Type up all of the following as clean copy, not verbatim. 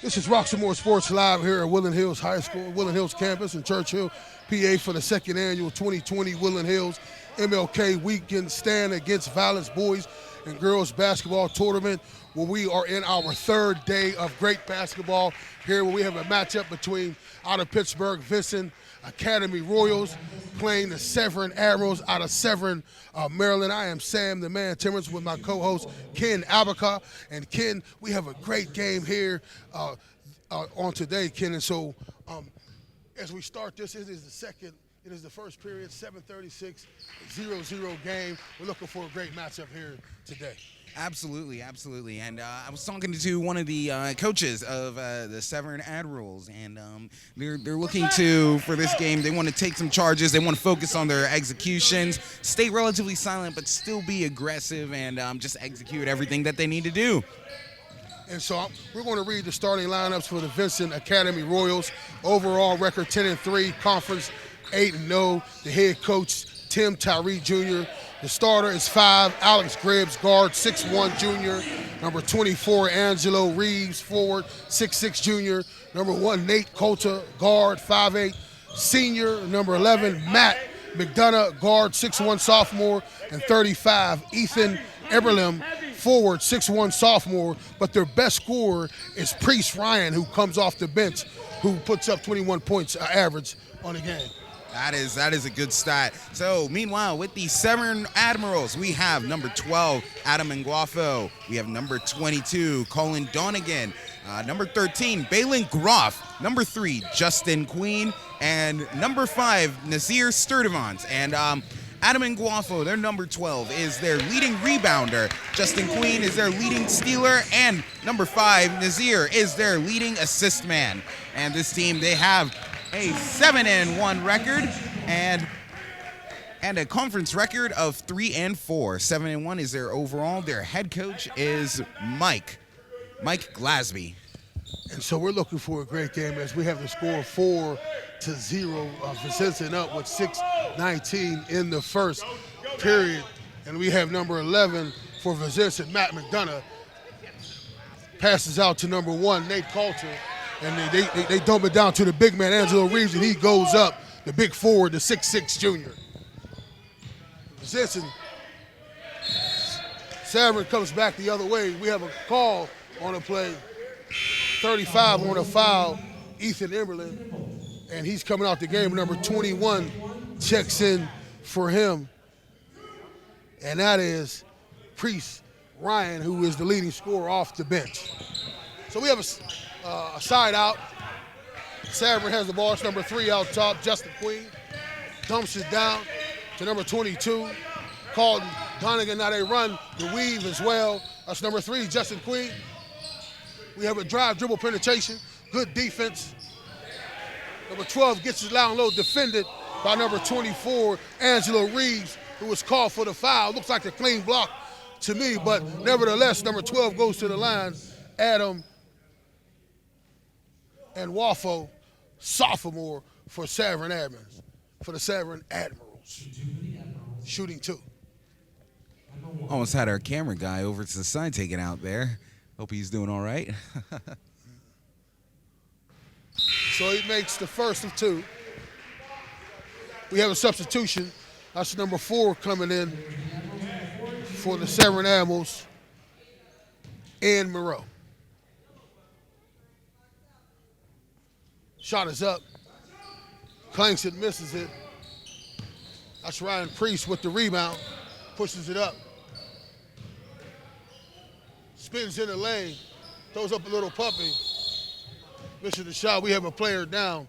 This is Roxamore Sports Live here at Woodland Hills High School, Woodland Hills campus in Churchill, PA for the second annual 2020 Woodland Hills MLK Weekend Stand Against Violence Boys and Girls Basketball Tournament, where we are in our third day of great basketball here, where we have a matchup between out of Pittsburgh, Vincention Academy Royals playing the Severn Admirals out of Severn, Maryland. I am Sam, the man Timmons, with my co-host Ken Abaca. And Ken, we have a great game here on today, Ken. And so as we start this, it is the first period, 7:36, 0-0 game. We're looking for a great matchup here today. Absolutely, absolutely. And I was talking to one of the coaches of the Severn Admirals, and they're looking for this game, they want to take some charges. They want to focus on their executions, stay relatively silent, but still be aggressive and just execute everything that they need to do. And so we're going to read the starting lineups for the Vincention Academy Royals. Overall record 10-3, conference 8-0. The head coach, Tim Tyree Jr. The starter is 5, Alex Gribbs, guard, 6'1", junior. Number 24, Angelo Reeves, forward, 6'6", junior. Number 1, Nate Coulter, guard, 5'8", senior. Number 11, Matt McDonough, guard, 6'1", sophomore. And 35, Ethan Eberlin, forward, 6'1", sophomore. But their best scorer is Priest Ryan, who comes off the bench, who puts up 21 points average on the game. That is a good stat. So, meanwhile, with the Severn Admirals, we have number 12, Adam Nguafo. We have number 22, Colin Donegan. Number 13, Balin Groff. Number 3, Justin Queen. And number 5, Nazir Sturdivant. And Adam Nguafo, their number 12, is their leading rebounder. Justin Queen is their leading stealer. And number 5, Nazir, is their leading assist man. And this team, they have a 7-1 record and a conference record of 3-4. 7-1 is their overall. Their head coach is Mike Glasby. And so we're looking for a great game as we have the score 4-0. Vincention up with 6:19 in the first period. And we have number 11 for Vincention, Matt McDonough. Passes out to number 1, Nate Coulter. And they dump it down to the big man, Angelo Reeves, and he goes up, the big forward, the 6'6", junior. Vincention, Severn comes back the other way. We have a call on a play, 35 on a foul, Ethan Eberlin, and he's coming out the game. Number 21 checks in for him, and that is Priest Ryan, who is the leading scorer off the bench. So we have a side out. Severn has the ball. It's number 3 out top, Justin Queen. Dumps it down to number 22, Colin Donegan. Now they run the weave as well. That's number 3, Justin Queen. We have a drive, dribble penetration, good defense. Number 12 gets his down low, defended by number 24, Angelo Reeves, who was called for the foul. Looks like a clean block to me, but nevertheless, number 12 goes to the line. Adam and Wafo, sophomore for Severn Admirals, for the Severn Admirals. Shooting 2. Almost had our camera guy over to the side taken out there. Hope he's doing all right. So he makes the first of 2. We have a substitution. That's number 4 coming in for the Severn Admirals, Ann Moreau. Shot is up. Clanks it, misses it. That's Ryan Priest with the rebound. Pushes it up. Spins in the lane. Throws up a little puppy. Misses the shot. We have a player down.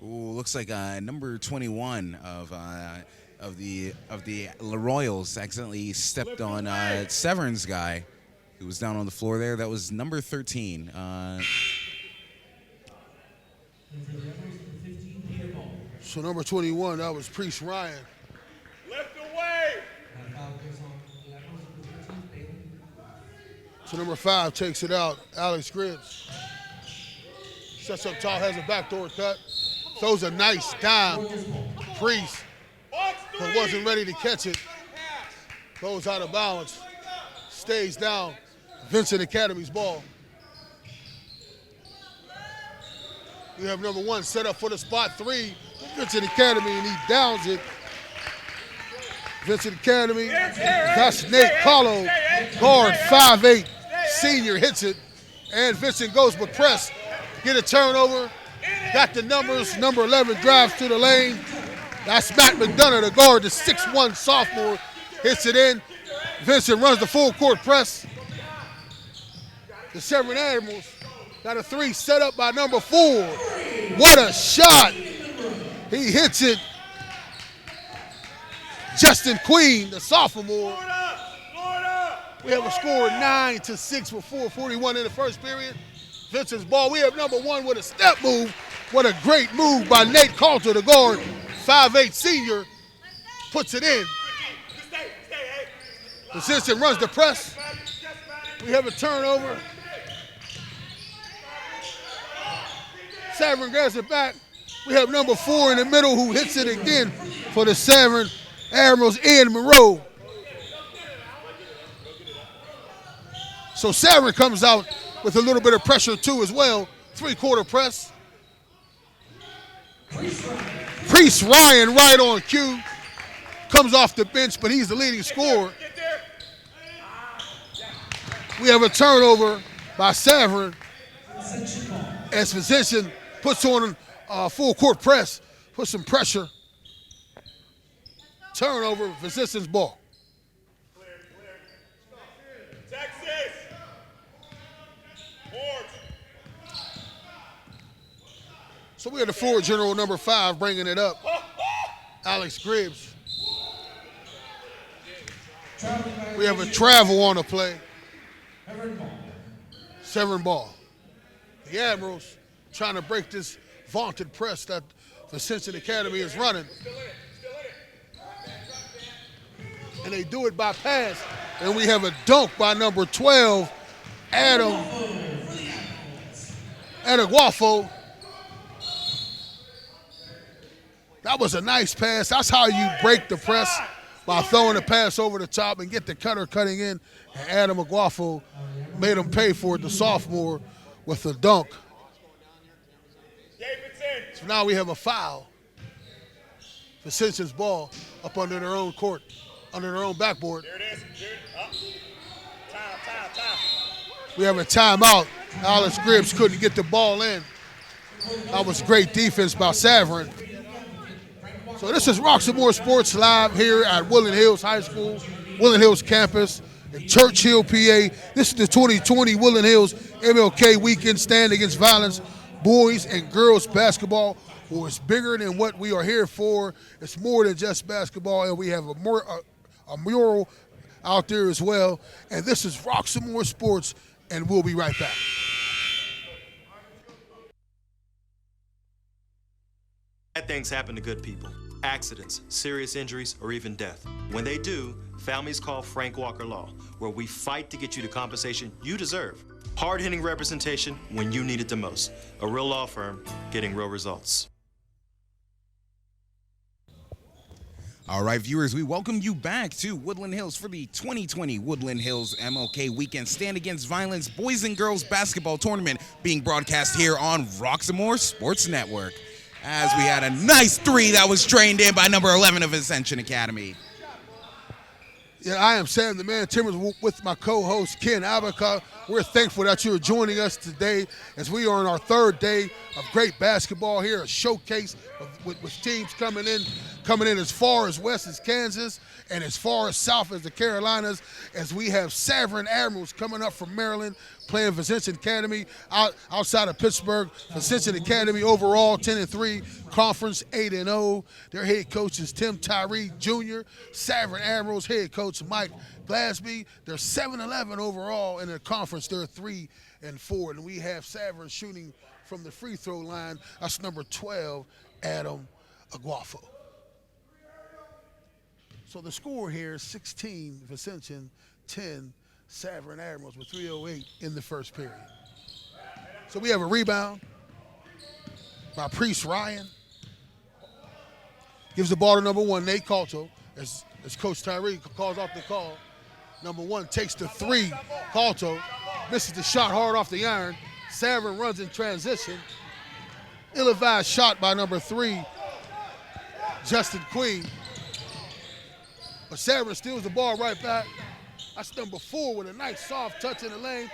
Ooh, looks like number 21 of the Royals accidentally stepped on Severn's guy who was down on the floor there. That was number 13. So number 21, that was Priest Ryan. Left away. So number 5 takes it out, Alex Gribbs. Sets up tall, has a backdoor cut. Throws a nice dime. Priest, but wasn't ready to catch it. Goes out of bounds. Stays down. Vincention Academy's ball. We have number 1 set up for the spot 3. Vincention Academy, and he downs it. Vincention Academy, that's Nate Carlo, guard 5'8", senior, hits it. And Vincent goes with press. Get a turnover. Got the numbers. Number 11 drives to the lane. That's Matt McDonough, the guard, the 6'1" sophomore. Hits it in. Vincent runs the full court press. The Severn Admirals got a 3 set up by number 4. What a shot. He hits it. Justin Queen, the sophomore. We have a score of 9-6 with 4:41 in the first period. Vincent's ball. We have number 1 with a step move. What a great move by Nate Coulter, the guard, 5'8" senior. Puts it in. Vincention runs the press. We have a turnover. Severn grabs it back. We have number 4 in the middle who hits it again for the Severn Admirals, Ian Monroe. So Severn comes out with a little bit of pressure too as well. 3-quarter press. Priest Ryan right on cue. Comes off the bench, but he's the leading scorer. We have a turnover by Severn as Vincention puts on a full court press, puts some pressure. Turnover, Vincention's ball. Texas. So we have the floor general number 5 bringing it up. Alex Gribbs. We have a travel on the play. Severn ball. The Admirals trying to break this vaunted press that Vincention Academy is running. And they do it by pass. And we have a dunk by number 12, Adam Guafo. That was a nice pass. That's how you break the press, by throwing the pass over the top and get the cutter cutting in. And Adam Guafo made him pay for it, the sophomore, with a dunk. So now we have a foul. Vincention's ball up under their own court, under their own backboard. There it is. Time. We have a timeout. Alex Gribbs couldn't get the ball in. That was great defense by Severn. So this is Roxamore Sports Live here at Woodland Hills High School, Woodland Hills campus in Churchill, PA. This is the 2020 Woodland Hills MLK Weekend Stand Against Violence boys and girls basketball, who is bigger than what we are here for. It's more than just basketball, and we have a mural out there as well. And this is Roxamore Sports, and we'll be right back. Bad things happen to good people. Accidents, serious injuries, or even death. When they do, families call Frank Walker Law, where we fight to get you the compensation you deserve. Hard-hitting representation when you need it the most. A real law firm getting real results. All right, viewers, we welcome you back to Woodland Hills for the 2020 Woodland Hills MLK Weekend Stand Against Violence Boys and Girls Basketball Tournament, being broadcast here on Roxamore Sports Network. As we had a nice 3 that was trained in by number 11 of Vincention Academy. Yeah, I am Sam the Man Timmons with my co-host Ken Abaca. We're thankful that you are joining us today as we are on our 3rd day of great basketball here, a showcase with teams coming in as far as west as Kansas and as far as south as the Carolinas, as we have Severn Admirals coming up from Maryland playing Vincention Academy outside of Pittsburgh. Vincention Academy overall 10-3, conference 8-0. Their head coach is Tim Tyree Jr. Severn Admirals head coach Mike Glasby. They're 7-11 overall in the conference. They're 3-4, and we have Severn shooting from the free throw line. That's number 12, Adam Aguafo. So the score here is 16 Vincention, 10 Severn Admirals with 3:08 in the first period. So we have a rebound by Priest Ryan. Gives the ball to number 1, Nate Coulter, as Coach Tyree calls off the call. Number 1 takes the 3. Coulter misses the shot hard off the iron. Severn runs in transition. ill-advised shot by number 3, Justin Queen. But Severn steals the ball right back. That's number 4 with a nice soft touch in the lane.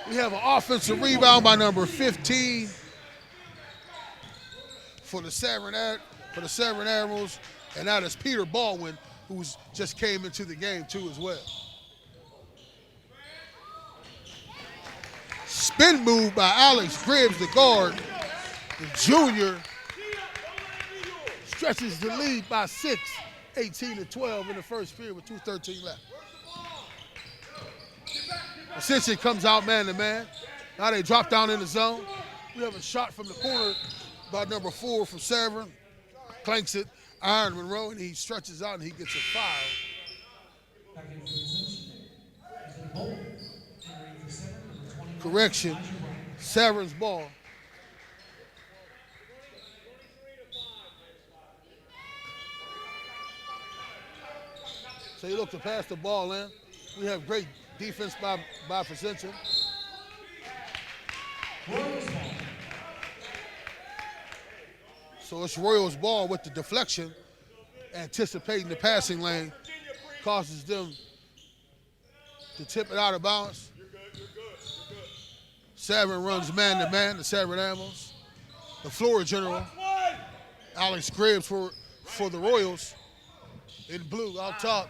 We have an offensive rebound by number 15 for the Severn Admirals, and that is Peter Baldwin, who's just came into the game too as well. Spin move by Alex Gribbs, the guard. The junior stretches the lead by 6, 18-12 in the first period with 2:13 left. Vincention comes out man-to-man. Now they drop down in the zone. We have a shot from the corner by number 4 from Severn. Clanks it, Iron Monroe, and he stretches out and he gets a foul. Correction, Severn's ball. So you look to pass the ball in. We have great defense by Vincention. So it's Royals' ball with the deflection, anticipating the passing lane, causes them to tip it out of bounds. Severn runs man-to-man, the Severn Admirals. The floor general, Alex Gribbs for the Royals, in blue out top.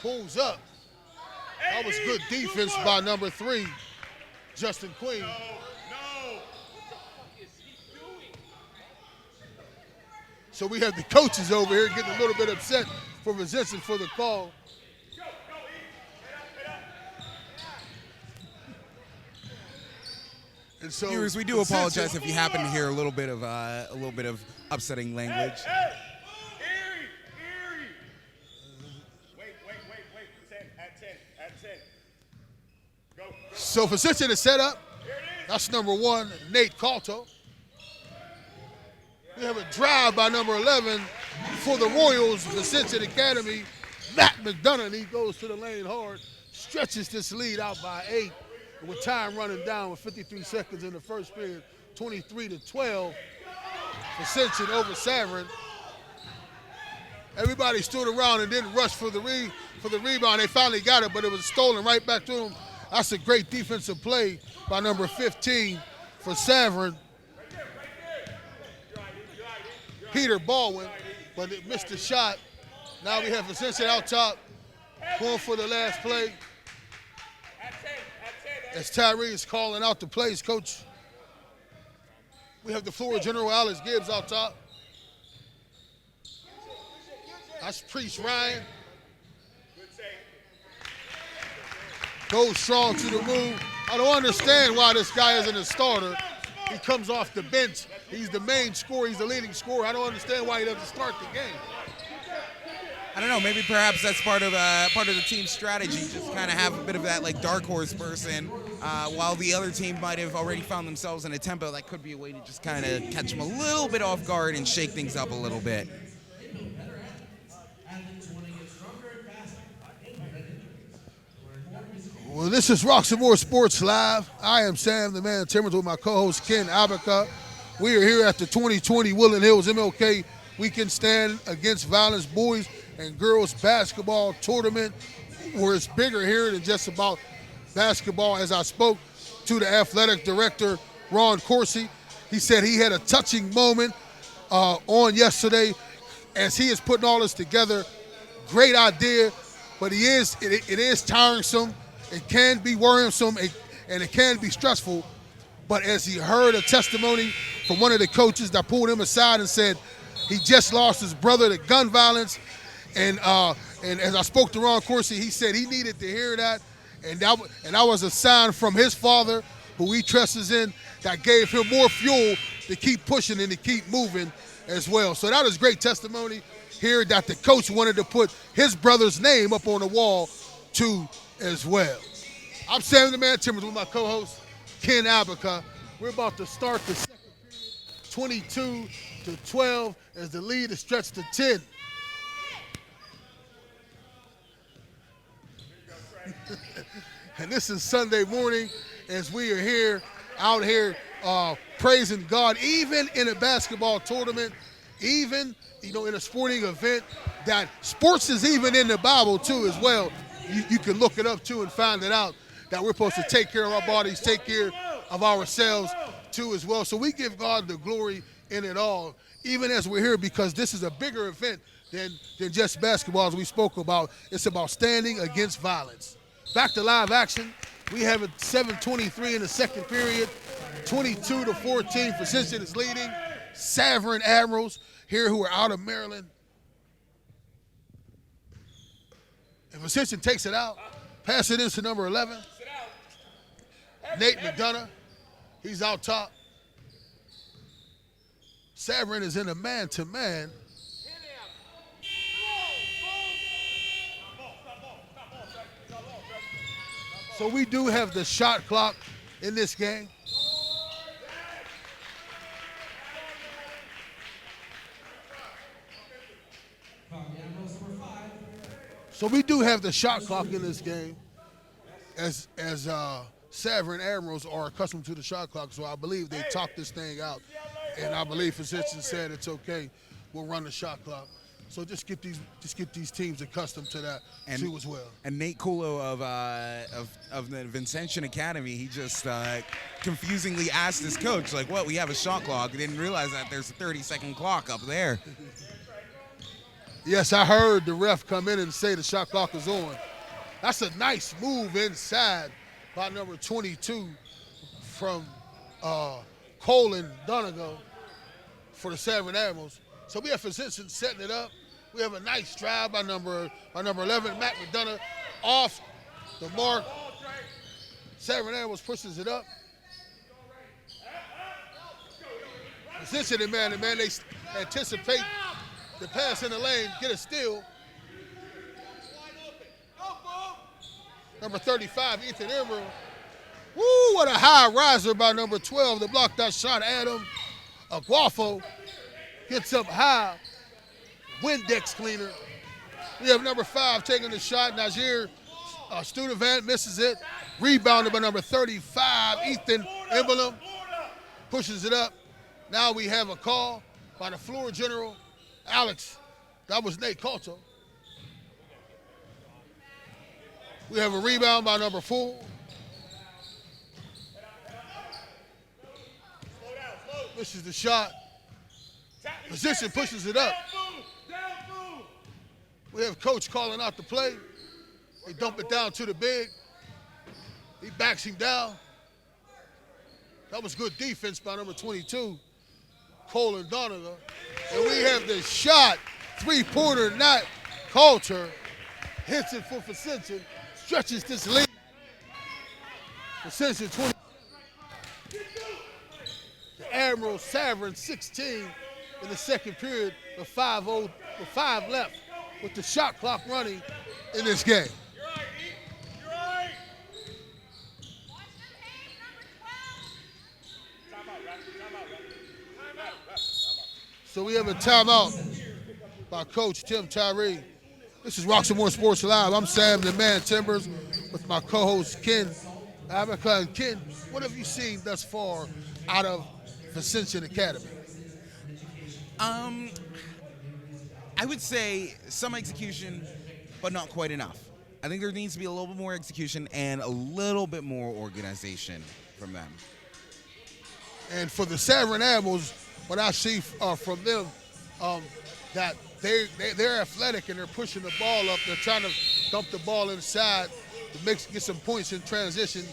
Pulls up. That was good defense by number 3, Justin Queen. So we have the coaches over here getting a little bit upset for Vincention for the call. And so Viewers, we do apologize if you happen to hear a little bit of upsetting language. So Vincention is set up. That's number 1, Nate Calto. We have a drive by number 11 for the Royals, Vincention Academy. Matt McDonough, he goes to the lane hard, stretches this lead out by 8. And with time running down with 53 seconds in the first period, 23-12, Vincention over Severn. Everybody stood around and didn't rush for the rebound. They finally got it, but it was stolen right back to them. That's a great defensive play by number 15 for Severn. Peter Baldwin, but it missed the shot. Now we have Vincention out top, going for the last play. As Tyree is calling out the plays, coach. We have the floor general, Alex Gibbs, out top. That's Priest Ryan. Goes strong to the move. I don't understand why this guy isn't a starter. He comes off the bench. He's the main scorer. He's the leading scorer. I don't understand why he doesn't start the game. I don't know. Maybe perhaps that's part of the team's strategy. Just kind of have a bit of that like dark horse person, while the other team might have already found themselves in a tempo. That could be a way to just kind of catch them a little bit off guard and shake things up a little bit. Well, this is Roxamore Sports Live. I am Sam, the man Timmons, with my co-host Ken Abaca. We are here at the 2020 Woodland Hills MLK Weekend Stand Against Violence Boys and Girls Basketball Tournament, where it's bigger here than just about basketball. As I spoke to the athletic director, Ron Corsi, he said he had a touching moment on yesterday as he is putting all this together. Great idea, but it is tiresome. It can be worrisome, and it can be stressful. But as he heard a testimony from one of the coaches that pulled him aside and said he just lost his brother to gun violence, and as I spoke to Ron Corsi, he said he needed to hear that, and that was a sign from his father, who he trusts in, that gave him more fuel to keep pushing and to keep moving as well. So that was great testimony here that the coach wanted to put his brother's name up on the wall too as well. I'm Sam the Man Timmons with my co-host Ken Abaca. We're about to start the second period, 22-12, as the lead is stretched to 10. And this is Sunday morning as we are out here praising God, even in a basketball tournament, even in a sporting event, that sports is even in the Bible too as well. You can look it up too and find it out that we're supposed to take care of our bodies, take care of ourselves too as well. So we give God the glory in it all, even as we're here, because this is a bigger event than just basketball, as we spoke about. It's about standing against violence. Back to live action. We have it 7:23 in the second period, 22-14. Vincention is leading. Severn Admirals here, who are out of Maryland. And Vincention takes it out. Pass it in to number 11. Nate McDonough. He's out top. Severn is in a man-to-man. So we do have the shot clock in this game. So we do have the shot clock in this game, as Severn Admirals are accustomed to the shot clock. So I believe they talked this thing out, and I believe Vincention said it's okay. We'll run the shot clock. So just get these teams accustomed to that too as well. And Nate Kulo of the Vincention Academy, he just confusingly asked his coach, like, "What? We have a shot clock." He didn't realize that there's a 30-second clock up there. Yes, I heard the ref come in and say the shot clock is on. That's a nice move inside by number 22 from Colin Donegal for the Severn Admirals. So we have Vincention setting it up. We have a nice drive by number 11, Matt McDonough, off the mark. Severn Admirals pushes it up. Vincention and man-to-man, they anticipate the pass in the lane, get a steal. Number 35, Ethan Emerald. Woo, what a high riser by number 12 to block that shot. Adam Aguafo gets up high. Windex cleaner. We have number 5 taking the shot. Najir Studevant misses it. Rebounded by number 35, Ethan Emblem. Pushes it up. Now we have a call by the floor general, Alex. That was Nate Coulter. We have a rebound by number 4. Misses the shot. Position pushes it up. We have coach calling out the play. They dump it down to the big. He backs him down. That was good defense by number 22, Colin Donegal. And we have the shot, three-pointer, not Coulter. Hits it for Vincention, stretches this lead. Vincention 20. The Admiral Severn 16 in the second period with 5 left with the shot clock running in this game. So we have a timeout by Coach Tim Tyree. This is Roxamore Sports Live. I'm Sam the Man Timbers with my co-host Ken Abaca. And Ken, what have you seen thus far out of Vincention Academy? I would say some execution, but not quite enough. I think there needs to be a little bit more execution and a little bit more organization from them. And for the Severn Admirals, what I see from them, that they're athletic and they're pushing the ball up. They're trying to dump the ball inside to get some points in transition,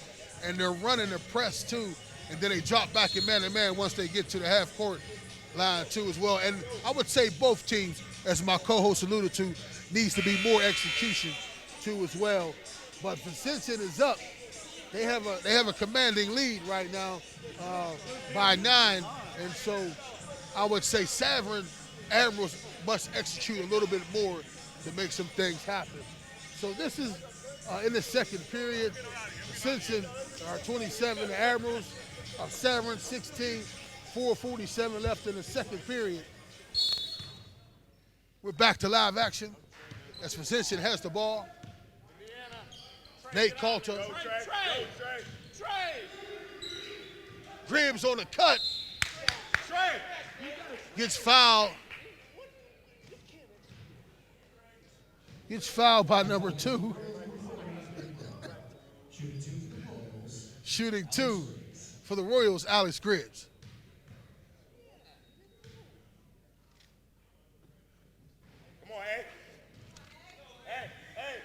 and they're running the press too. And then they drop back in man-to-man once they get to the half-court line too as well. And I would say both teams, as my co-host alluded to, needs to be more execution too as well. But Vincention is up. They have a commanding lead right now by 9. And so I would say Severn Admirals must execute a little bit more to make some things happen. So this is in the second period. Vincention are 27, the Admirals are Severn 16, 4:47 left in the second period. We're back to live action as Vincention has the ball. Nate Coulter Gribbs on the cut. Gets fouled. Gets fouled by number 2. Shooting 2 for the Royals, Alex Gribbs. Come on, hey. Hey.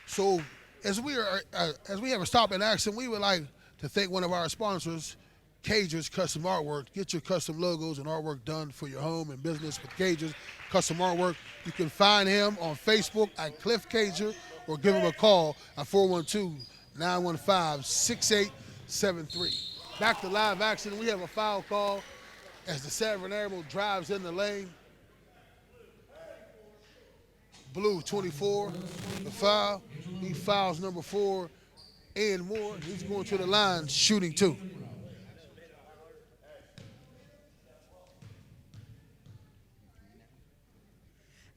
So as we have a stop in action, we would like to thank one of our sponsors, Cager's Custom Artwork. Get your custom logos and artwork done for your home and business with Cager's Custom Artwork. You can find him on Facebook at Cliff Cager or give him a call at 412-915-6873. Back to live action. We have a foul call as the Severn Admirals drives in the lane. Blue 24, the foul. He fouls number 4, Ian Moore. He's going to the line, shooting 2.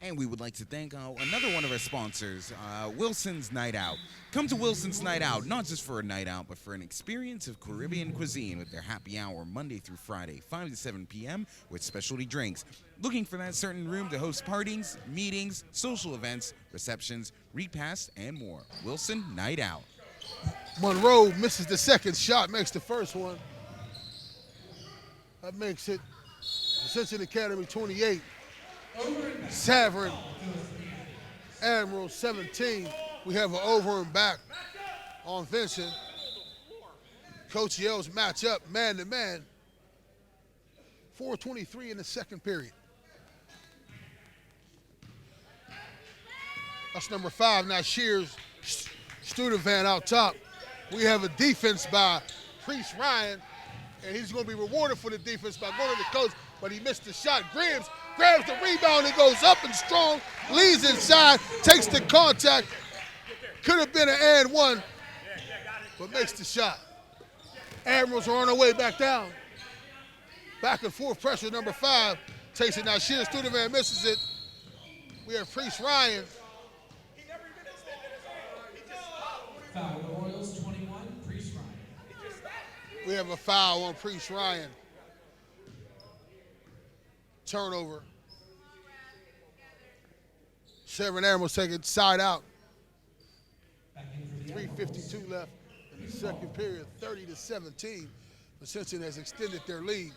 And we would like to thank another one of our sponsors, Wilson's Night Out. Come to Wilson's Night Out, not just for a night out, but for an experience of Caribbean cuisine with their happy hour Monday through Friday, 5 to 7 p.m. with specialty drinks. Looking for that certain room to host parties, meetings, social events, receptions, repasts, and more. Wilson Night Out. Monroe misses the second shot, makes the first one. That makes it Vincention Academy 28. Severn Admirals 17. We have an over and back on Vincent. Coach Yell's match up man to man. 4:23 in the second period. That's number 5. Now Shears, Studevant out top. We have a defense by Priest Ryan, and he's going to be rewarded for the defense by going to the coach, but he missed the shot. Gribbs grabs the rebound and goes up and strong, leads inside, takes the contact. Could have been an and one, but makes the shot. Admirals are on their way back down. Back and forth pressure, number 5 takes it. Now Shears, Studevant misses it. We have Priest Ryan. Foul, the Royals 21, Priest Ryan. We have a foul on Priest Ryan. Turnover. Severn Admirals take it side out. 3:52 left in the second period, 30-17. Vincention has extended their lead.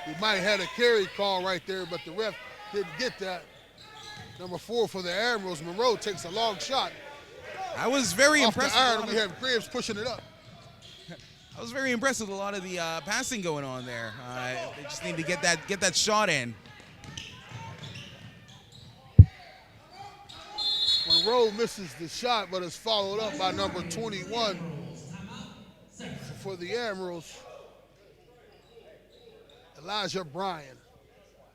We might have had a carry call right there, but the ref didn't get that. Number 4 for the Admirals, Monroe takes a long shot. I was very Off impressed. the iron, we have Gribbs pushing it up. I was very impressed with a lot of the passing going on there. They just need to get that shot in. Monroe misses the shot, but is followed up by number 21 for the Admirals, Elijah Bryan.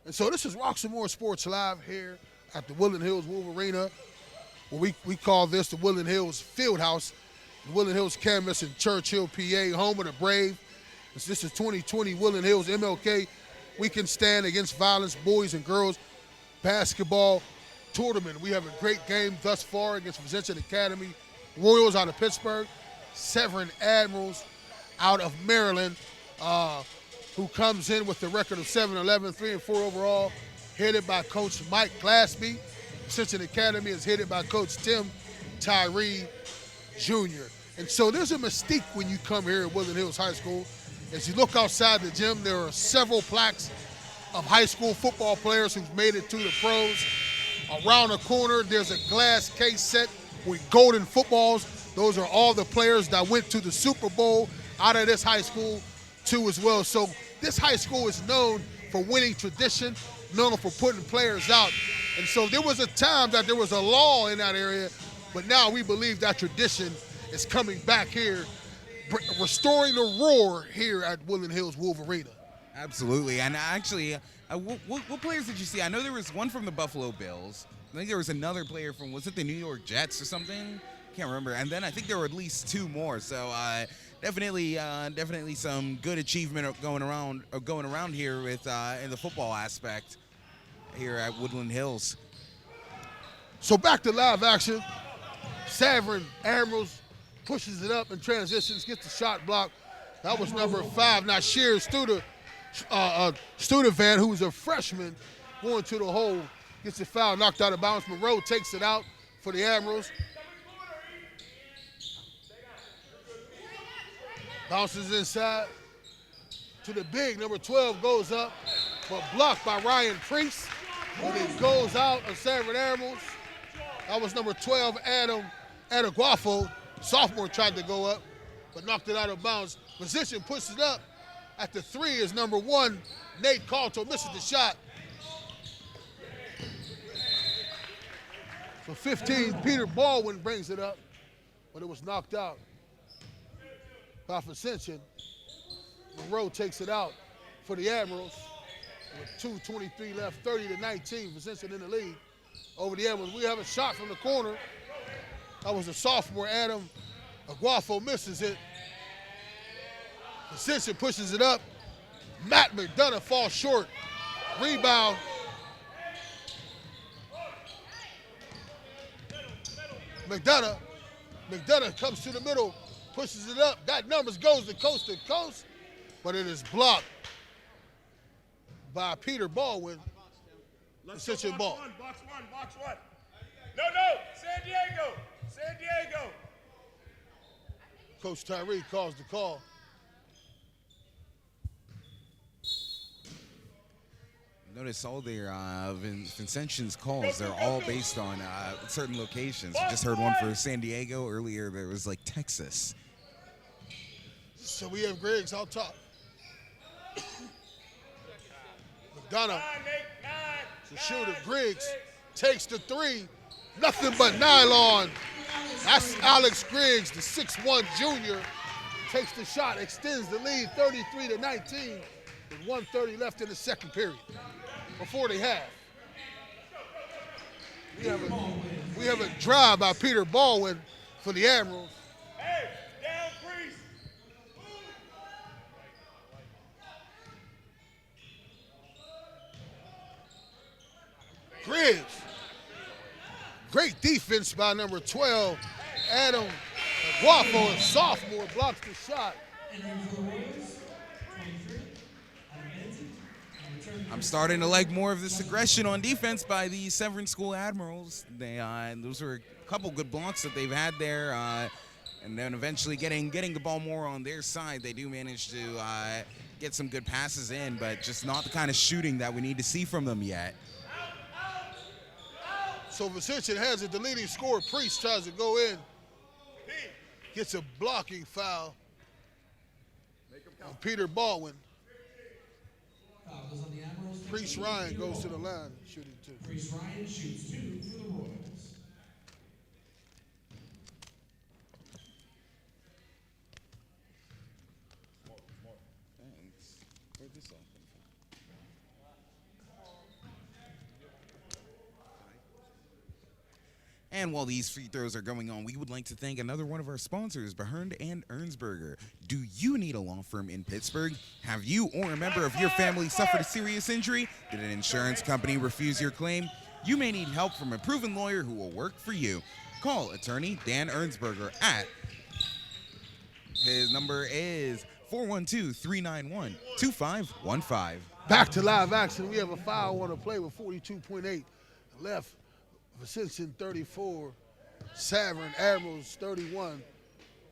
And so this is Roxamore Sports Live here at the Woodland Hills Wolverina. Well, we call this the Woodland Hills Fieldhouse, the Woodland Hills Campus in Churchill, PA, home of the Brave. This is 2020 Woodland Hills MLK Weekend Stand Against Violence Boys and Girls Basketball Tournament. We have a great game thus far against Vincention Academy, Royals out of Pittsburgh, Severn Admirals out of Maryland, who comes in with the record of 7-11, 3-4 overall, headed by Coach Mike Glassby. Vincention Academy is headed by Coach Tim Tyree Jr. And so there's a mystique when you come here at Woodland Hills High School. As you look outside the gym, there are several plaques of high school football players who've made it to the pros. Around the corner, there's a glass case set with golden footballs. Those are all the players that went to the Super Bowl out of this high school too as well. So this high school is known for winning tradition, known for putting players out. And so there was a time that there was a law in that area, but now we believe that tradition is coming back here, restoring the roar here at Woodland Hills Wolverina. Absolutely. And actually, what players did you see? I know there was one from the Buffalo Bills. I think there was another player from, was it the New York Jets or something? can't remember. And then I think there were at least 2 more. So definitely some good achievement going around here with in the football aspect here at Woodland Hills. So back to live action. Severn Admirals pushes it up and transitions, gets the shot blocked. That was number 5, Nasheer Studevan, who was a freshman, going to the hole, gets the foul, knocked out of bounds. Monroe takes it out for the Admirals. Bounces inside to the big, number 12 goes up, but blocked by Ryan Priest. And it goes out of Severn Admirals. That was number 12, Adam Adeguafo. Sophomore tried to go up, but knocked it out of bounds. Position pushes it up. At the 3 is number 1, Nate Calto, misses the shot. So 15, Peter Baldwin brings it up, but it was knocked out by Vincention. Monroe takes it out for the Admirals with 2:23 left, 30-19. Vincention in the lead over the Admirals. We have a shot from the corner. That was a sophomore, Adam Aguafo, misses it. Vincention pushes it up. Matt McDonough falls short. Rebound. McDonough comes to the middle, pushes it up. Got numbers, goes to coast, but it is blocked by Peter Baldwin. Vincention ball. Box one. No, San Diego. Coach Tyree calls the call. Notice all their Vincention's calls, they're all based on certain locations. We just heard one for San Diego earlier. There was like Texas. So we have Griggs out top. McDonough, the shooter. Griggs takes the 3. Nothing but nylon. That's Alex Griggs, the 6'1 junior. Takes the shot, extends the lead 33-19 with 1:30 left in the second period. Before the half. We have a drive by Peter Baldwin for the Admirals. Hey, down Priest. Griggs. Great defense by number 12, Adam Aguafo, a sophomore, blocks the shot. I'm starting to like more of this aggression on defense by the Severn School Admirals. Those were a couple good blocks that they've had there, and then eventually getting the ball more on their side. They do manage to get some good passes in, but just not the kind of shooting that we need to see from them yet. So Vincention has it. The leading scorer, Priest, tries to go in. Gets a blocking foul on Peter Baldwin. Priest Ryan goes to the line, shooting 2. Priest Ryan shoots 2 for the Royals. Thanks. Where'd this all come from? And while these free throws are going on, we would like to thank another one of our sponsors, Behern and Ernsberger. Do you need a law firm in Pittsburgh? Have you or a member of your family suffered a serious injury? Did an insurance company refuse your claim? You may need help from a proven lawyer who will work for you. Call attorney Dan Ernsberger at, his number is 412-391-2515. Back to live action. We have a foul on the play with 42.8 left. Vincention 34, Severn Admirals 31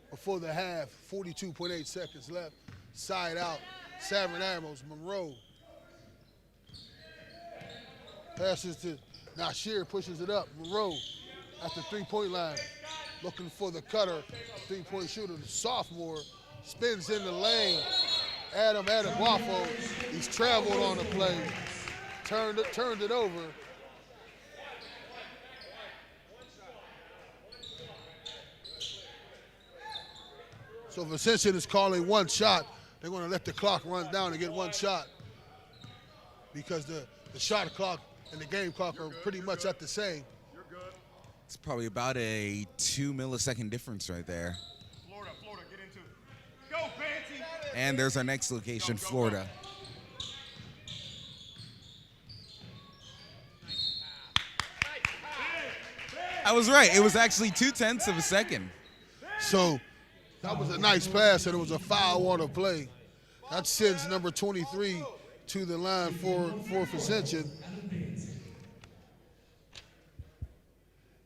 before the half, 42.8 seconds left. Side out, Severn Admirals, Monroe. Passes to Nasheer, pushes it up. Monroe at the 3-point line, looking for the cutter, 3-point shooter. The sophomore spins in the lane. Adam Adeguafo, he's traveled on the play, turned it over. So Vincention is calling one shot. They're going to let the clock run down and get one shot because the shot clock and the game clock are pretty much at the same. It's probably about a 2 millisecond difference right there. Florida, get into it. Go, Fancy. And there's our next location, Florida. I was right. It was actually 0.2 of a second. So that was a nice pass, and it was a foul on the play. That sends number 23 to the line for Vincention.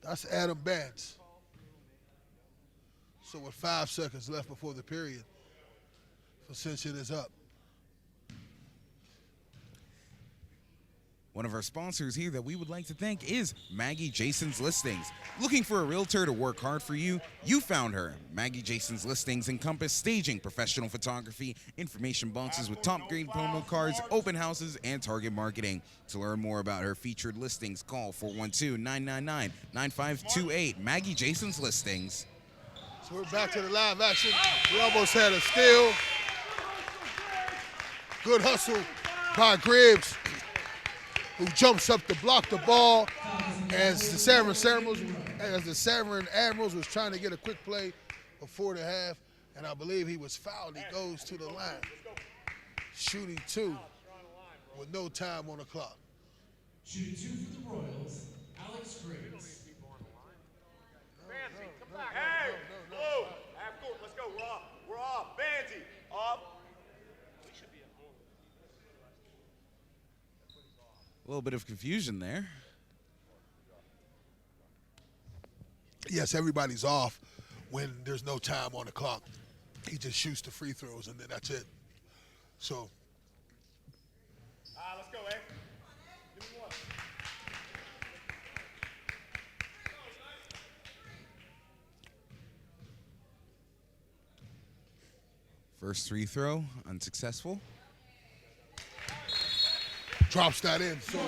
That's Adam Bance. So with 5 seconds left before the period, Vincention is up. One of our sponsors here that we would like to thank is Maggie Jason's Listings. Looking for a realtor to work hard for you? You found her. Maggie Jason's Listings encompass staging, professional photography, information boxes with top grade promo cards, open houses, and target marketing. To learn more about her featured listings, call 412-999-9528. Maggie Jason's Listings. So we're back to the live action. We almost had a steal. Good hustle by Gribbs, who jumps up to block the ball as the Severn Admirals was trying to get a quick play before the half, and I believe he was fouled. He goes to the line, shooting 2 with no time on the clock. Shooting 2 for the Royals, Alex Griggs. Fancy, come back. Hey, whoa. Half court, let's go. We're off. Fancy, off. A little bit of confusion there. Yes, everybody's off when there's no time on the clock. He just shoots the free throws, and then that's it. So. Let's go, eh? Give me one. First free throw, unsuccessful. Drops that in. So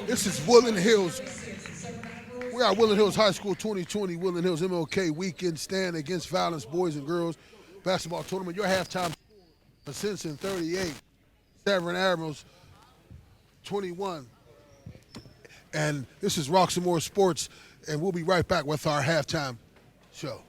this is Woodland Hills. We are Woodland Hills High School 2020 Woodland Hills MLK Weekend Stand Against Violence Boys and Girls Basketball Tournament. Your halftime, Vincention 38, Severn Admirals 21. And this is Roxamore Sports, and we'll be right back with our halftime show.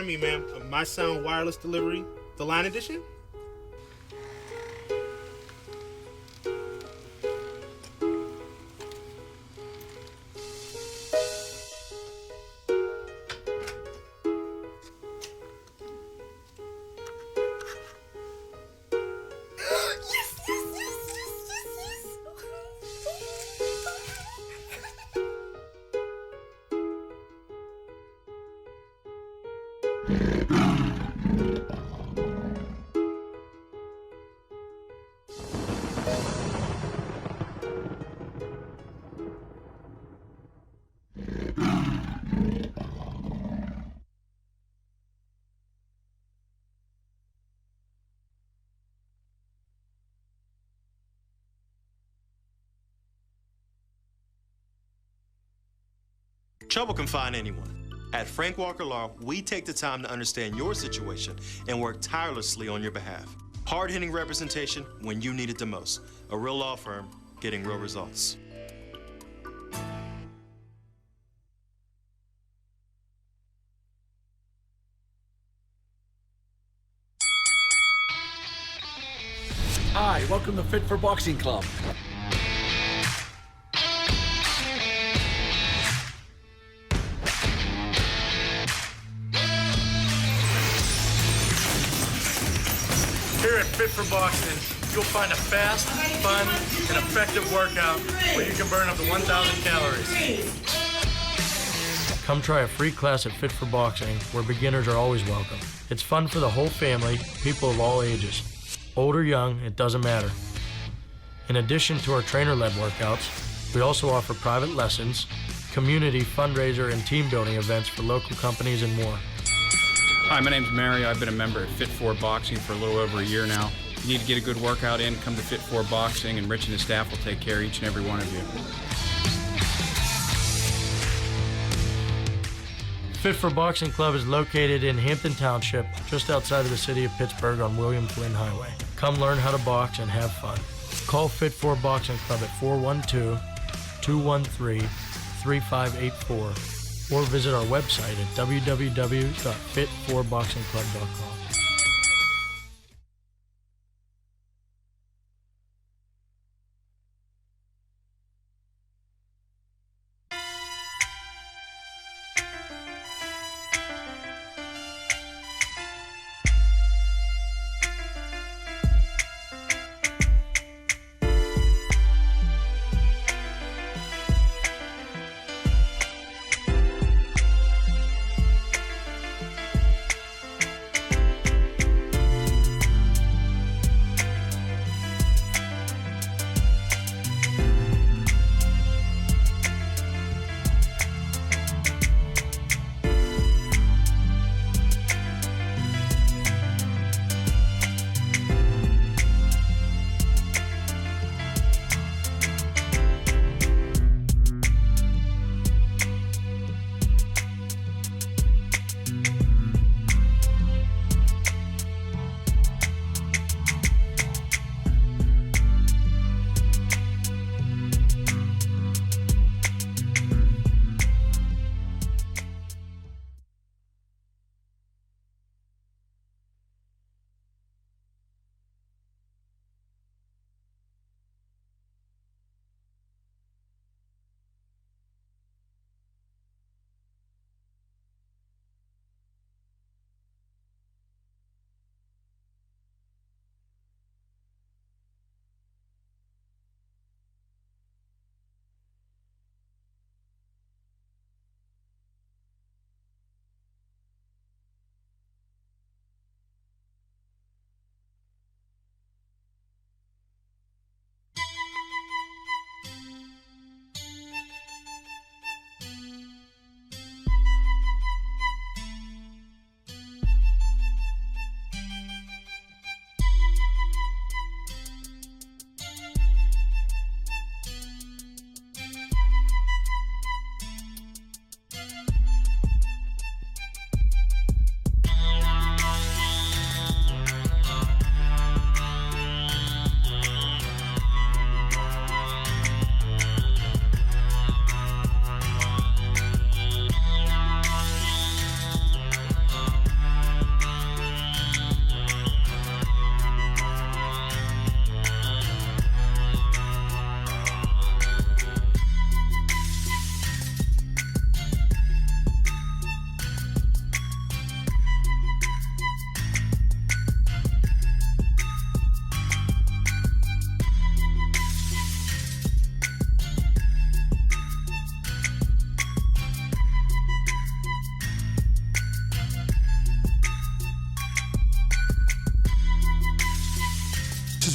Pardon me, ma'am. My Sound Wireless Delivery, the Line Edition? Trouble can find anyone. At Frank Walker Law, we take the time to understand your situation and work tirelessly on your behalf. Hard-hitting representation when you need it the most. A real law firm getting real results. Hi, welcome to Fit for Boxing Club. Here at Fit for Boxing, you'll find a fast, fun, and effective workout where you can burn up to 1,000 calories. Come try a free class at Fit for Boxing, where beginners are always welcome. It's fun for the whole family, people of all ages. Old or young, it doesn't matter. In addition to our trainer-led workouts, we also offer private lessons, community, fundraiser, and team building events for local companies and more. Hi, my name's Mario. I've been a member at Fit for Boxing for a little over a year now. If you need to get a good workout in, come to Fit for Boxing, and Rich and his staff will take care of each and every one of you. Fit for Boxing Club is located in Hampton Township, just outside of the city of Pittsburgh on William Flynn Highway. Come learn how to box and have fun. Call Fit for Boxing Club at 412-213-3584 or visit our website at www.fit4boxingclub.com.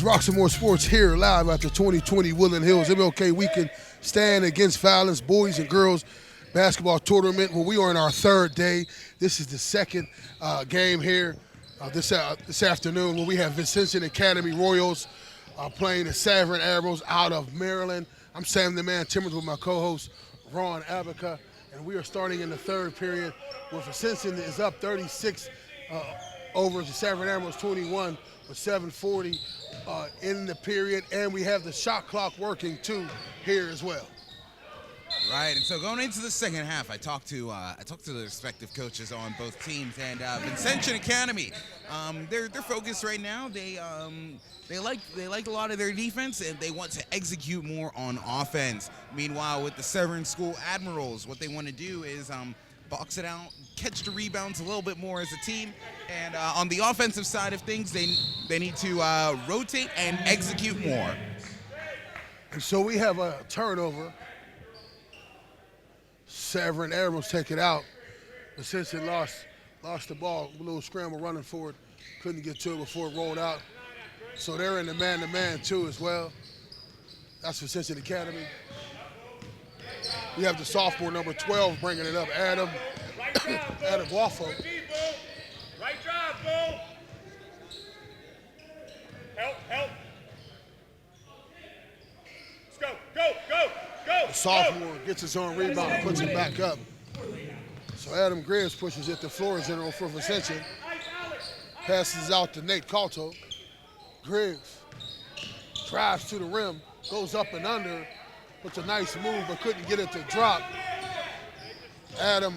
Roxamore Sports here live at the 2020 Woodland Hills MLK Weekend Stand Against Violence Boys and Girls Basketball Tournament. Well, we are in our third day. This is the second game here this afternoon where we have Vincention Academy Royals playing the Severn Admirals out of Maryland. I'm Sam the Man Timmons with my co-host Ron Abaca, and we are starting in the third period where Vincention is up 36 over the Severn Admirals 21 with 7:40 in the period, and we have the shot clock working too here as well. Right, and so going into the second half, I talked to the respective coaches on both teams, and Vincention Academy, their focus right now, they like a lot of their defense, and they want to execute more on offense. Meanwhile, with the Severn School Admirals, what they want to do is box it out, catch the rebounds a little bit more as a team, and on the offensive side of things, they need to rotate and execute more. And so we have a turnover. Severn Admirals take it out. Vincention lost the ball. A little scramble running for it. Couldn't get to it before it rolled out. So they're in the man-to-man too as well. That's Vincention Academy. We have the sophomore number 12 bringing it up, Adam Guafo. Right drive, Bo. Help. Let's go. The sophomore gets his own rebound and puts it back up. So Adam Griggs pushes it to floor general for Vincention. Passes out to Nate Calto. Griggs drives to the rim, goes up and under, puts a nice move but couldn't get it to drop. Adam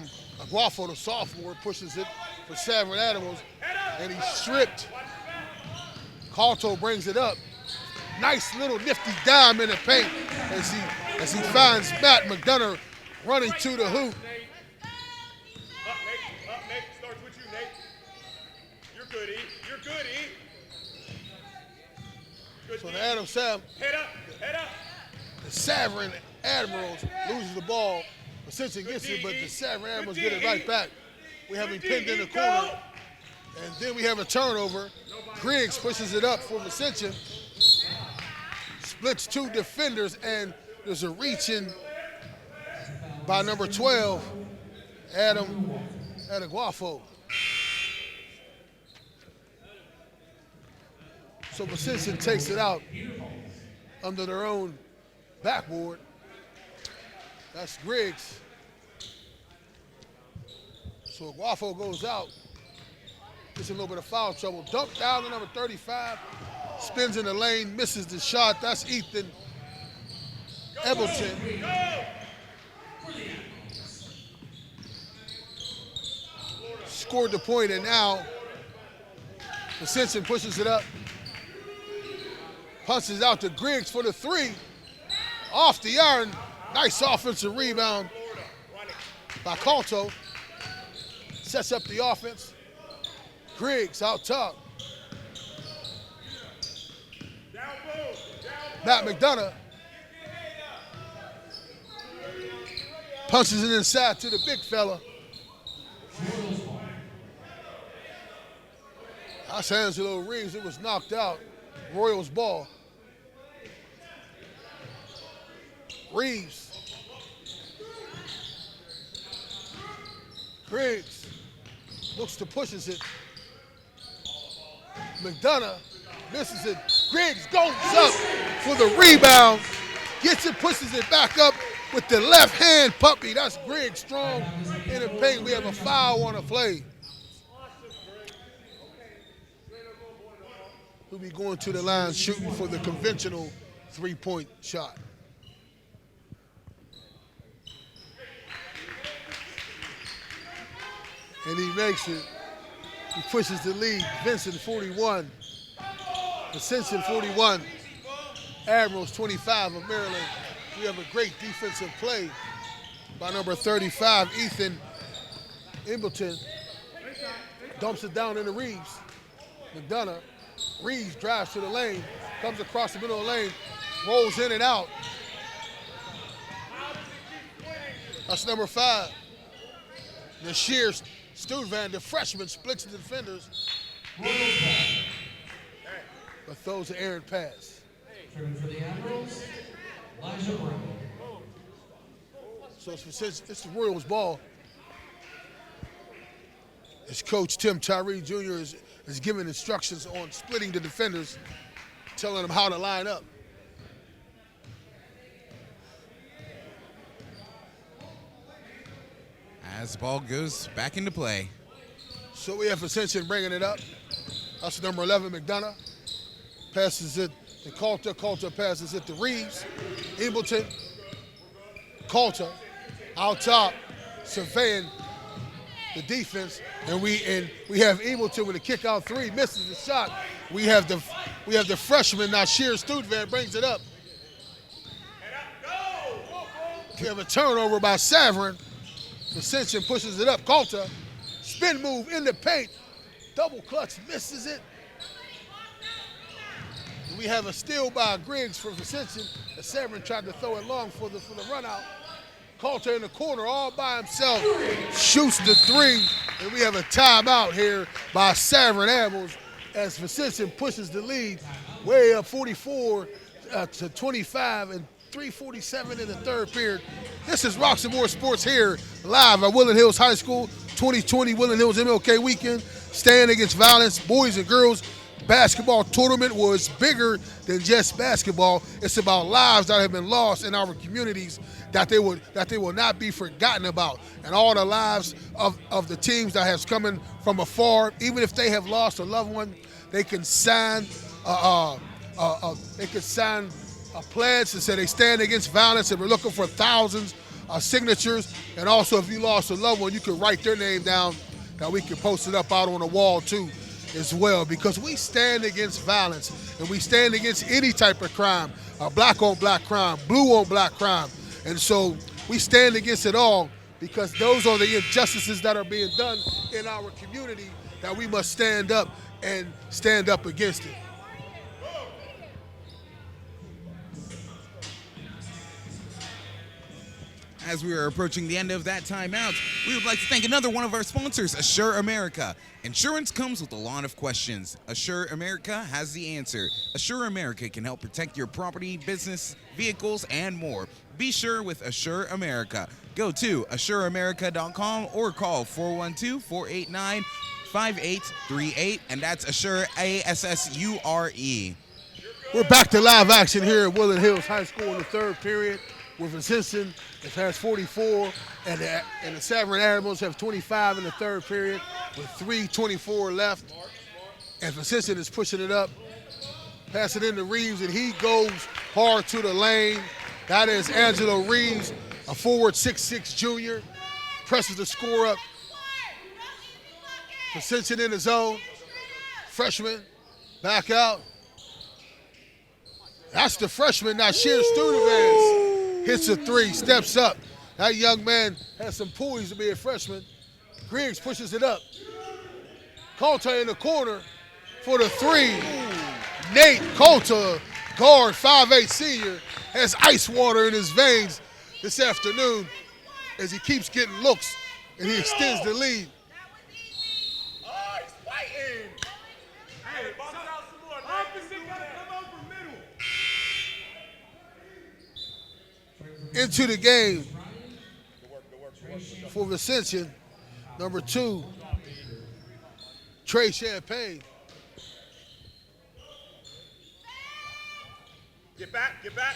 Guafo, the sophomore, pushes it for Severn Admirals, and he's stripped. Calto brings it up. Nice little nifty dime in the paint as he finds Matt McDonough running to the hoop. Up, Nate. Starts with you, Nate. You're good, E. Good So D. the Adam Sam, Head up. the Severn Admirals loses the ball. Vincention gets it, but the Severn Admirals get it right back. We have him pinned in the corner, and then we have a turnover. Griggs pushes it up for Vincention. Splits two defenders, and there's a reach in by number 12, Adam Guafo. So Vincention takes it out under their own backboard. That's Griggs. So Guafo goes out, gets a little bit of foul trouble. Dumped down to number 35. Spins in the lane, misses the shot. That's Ethan Ebelton. Scored the point, and now Vincention pushes it up. Punches out to Griggs for the three. Off the iron. Nice offensive rebound by Calto. Sets up the offense. Griggs out top. Matt McDonough punches it inside to the big fella. That's Angelo Reeves. It was knocked out. Royals ball. Reeves. Griggs looks to pushes it. McDonough misses it. Griggs goes up for the rebound. Gets it, pushes it back up with the left hand puppy. That's Griggs strong in the paint. We have a foul on the play. We'll be going to the line shooting for the conventional three-point shot. And he makes it. He pushes the lead. Vincent 41. Vincention 41. Admirals 25 of Maryland. We have a great defensive play by number 35, Ethan Embleton. Dumps it down into Reeves. McDonough. Reeves drives to the lane, comes across the middle of the lane, rolls in and out. That's number 5. Nasheer Stuyvesant, the freshman, splits the defenders. but throws an errant pass. Serving for the Admirals, Elijah Brown. So since it's the Royals' ball, as Coach Tim Tyree Jr. is giving instructions on splitting the defenders, telling them how to line up. As the ball goes back into play. So we have Vincention bringing it up. That's number 11, McDonough. Passes it to Coulter. Coulter passes it to Reeves. Embleton. Coulter out top, surveying the defense, and we have Embleton with a kick out three, misses the shot. We have the freshman Nasheer Studvan brings it up. We have a turnover by Severn. Vincention pushes it up. Coulter, spin move in the paint, double clutch, misses it. And we have a steal by Griggs for Vincention. As Severn tried to throw it long for the run out. Coulter in the corner all by himself, shoots the three, and we have a timeout here by Severn Admirals as Vincention pushes the lead way up 44 to 25 and 3:47 in the third period. This is Roxamore Sports here live at Woodland Hills High School, 2020 Woodland Hills MLK Weekend. Stand Against Violence, boys and girls basketball tournament was bigger than just basketball. It's about lives that have been lost in our communities that they will not be forgotten about, and all the lives of the teams that has coming from afar. Even if they have lost a loved one, they can sign a pledge to say they stand against violence, and we're looking for thousands of signatures. And also, if you lost a loved one, you can write their name down, that we can post it up out on the wall too as well, because we stand against violence and we stand against any type of crime, black on black crime, blue on black crime. And so we stand against it all, because those are the injustices that are being done in our community that we must stand up and stand up against it. As we are approaching the end of that timeout, we would like to thank another one of our sponsors, Assure America. Insurance comes with a lot of questions. Assure America has the answer. Assure America can help protect your property, business, vehicles, and more. Be sure with Assure America. Go to assureamerica.com or call 412-489-5838, and that's Assure, ASSURE. We're back to live action here at Woodland Hills High School in the third period, where Vincention has 44, and the Severn Admirals have 25 in the third period with 3:24 left. And Vincention is pushing it up, pass it into Reeves, and he goes hard to the lane. That is Angelo Reeves, a forward 6'6" junior, presses the score up. Vincention in the zone, freshman, back out. That's the freshman, Nasheer Studvan. Hits a three, steps up. That young man has some poise to be a freshman. Griggs pushes it up. Coulter in the corner for the three. Nate Coulter, guard, 5'8" senior, has ice water in his veins this afternoon as he keeps getting looks and he extends the lead. Oh, he's fighting. Hey, box out some more. Opposite got to come over middle. Into the game for Vincention, number 2, Trey Champagne. Get back, get back.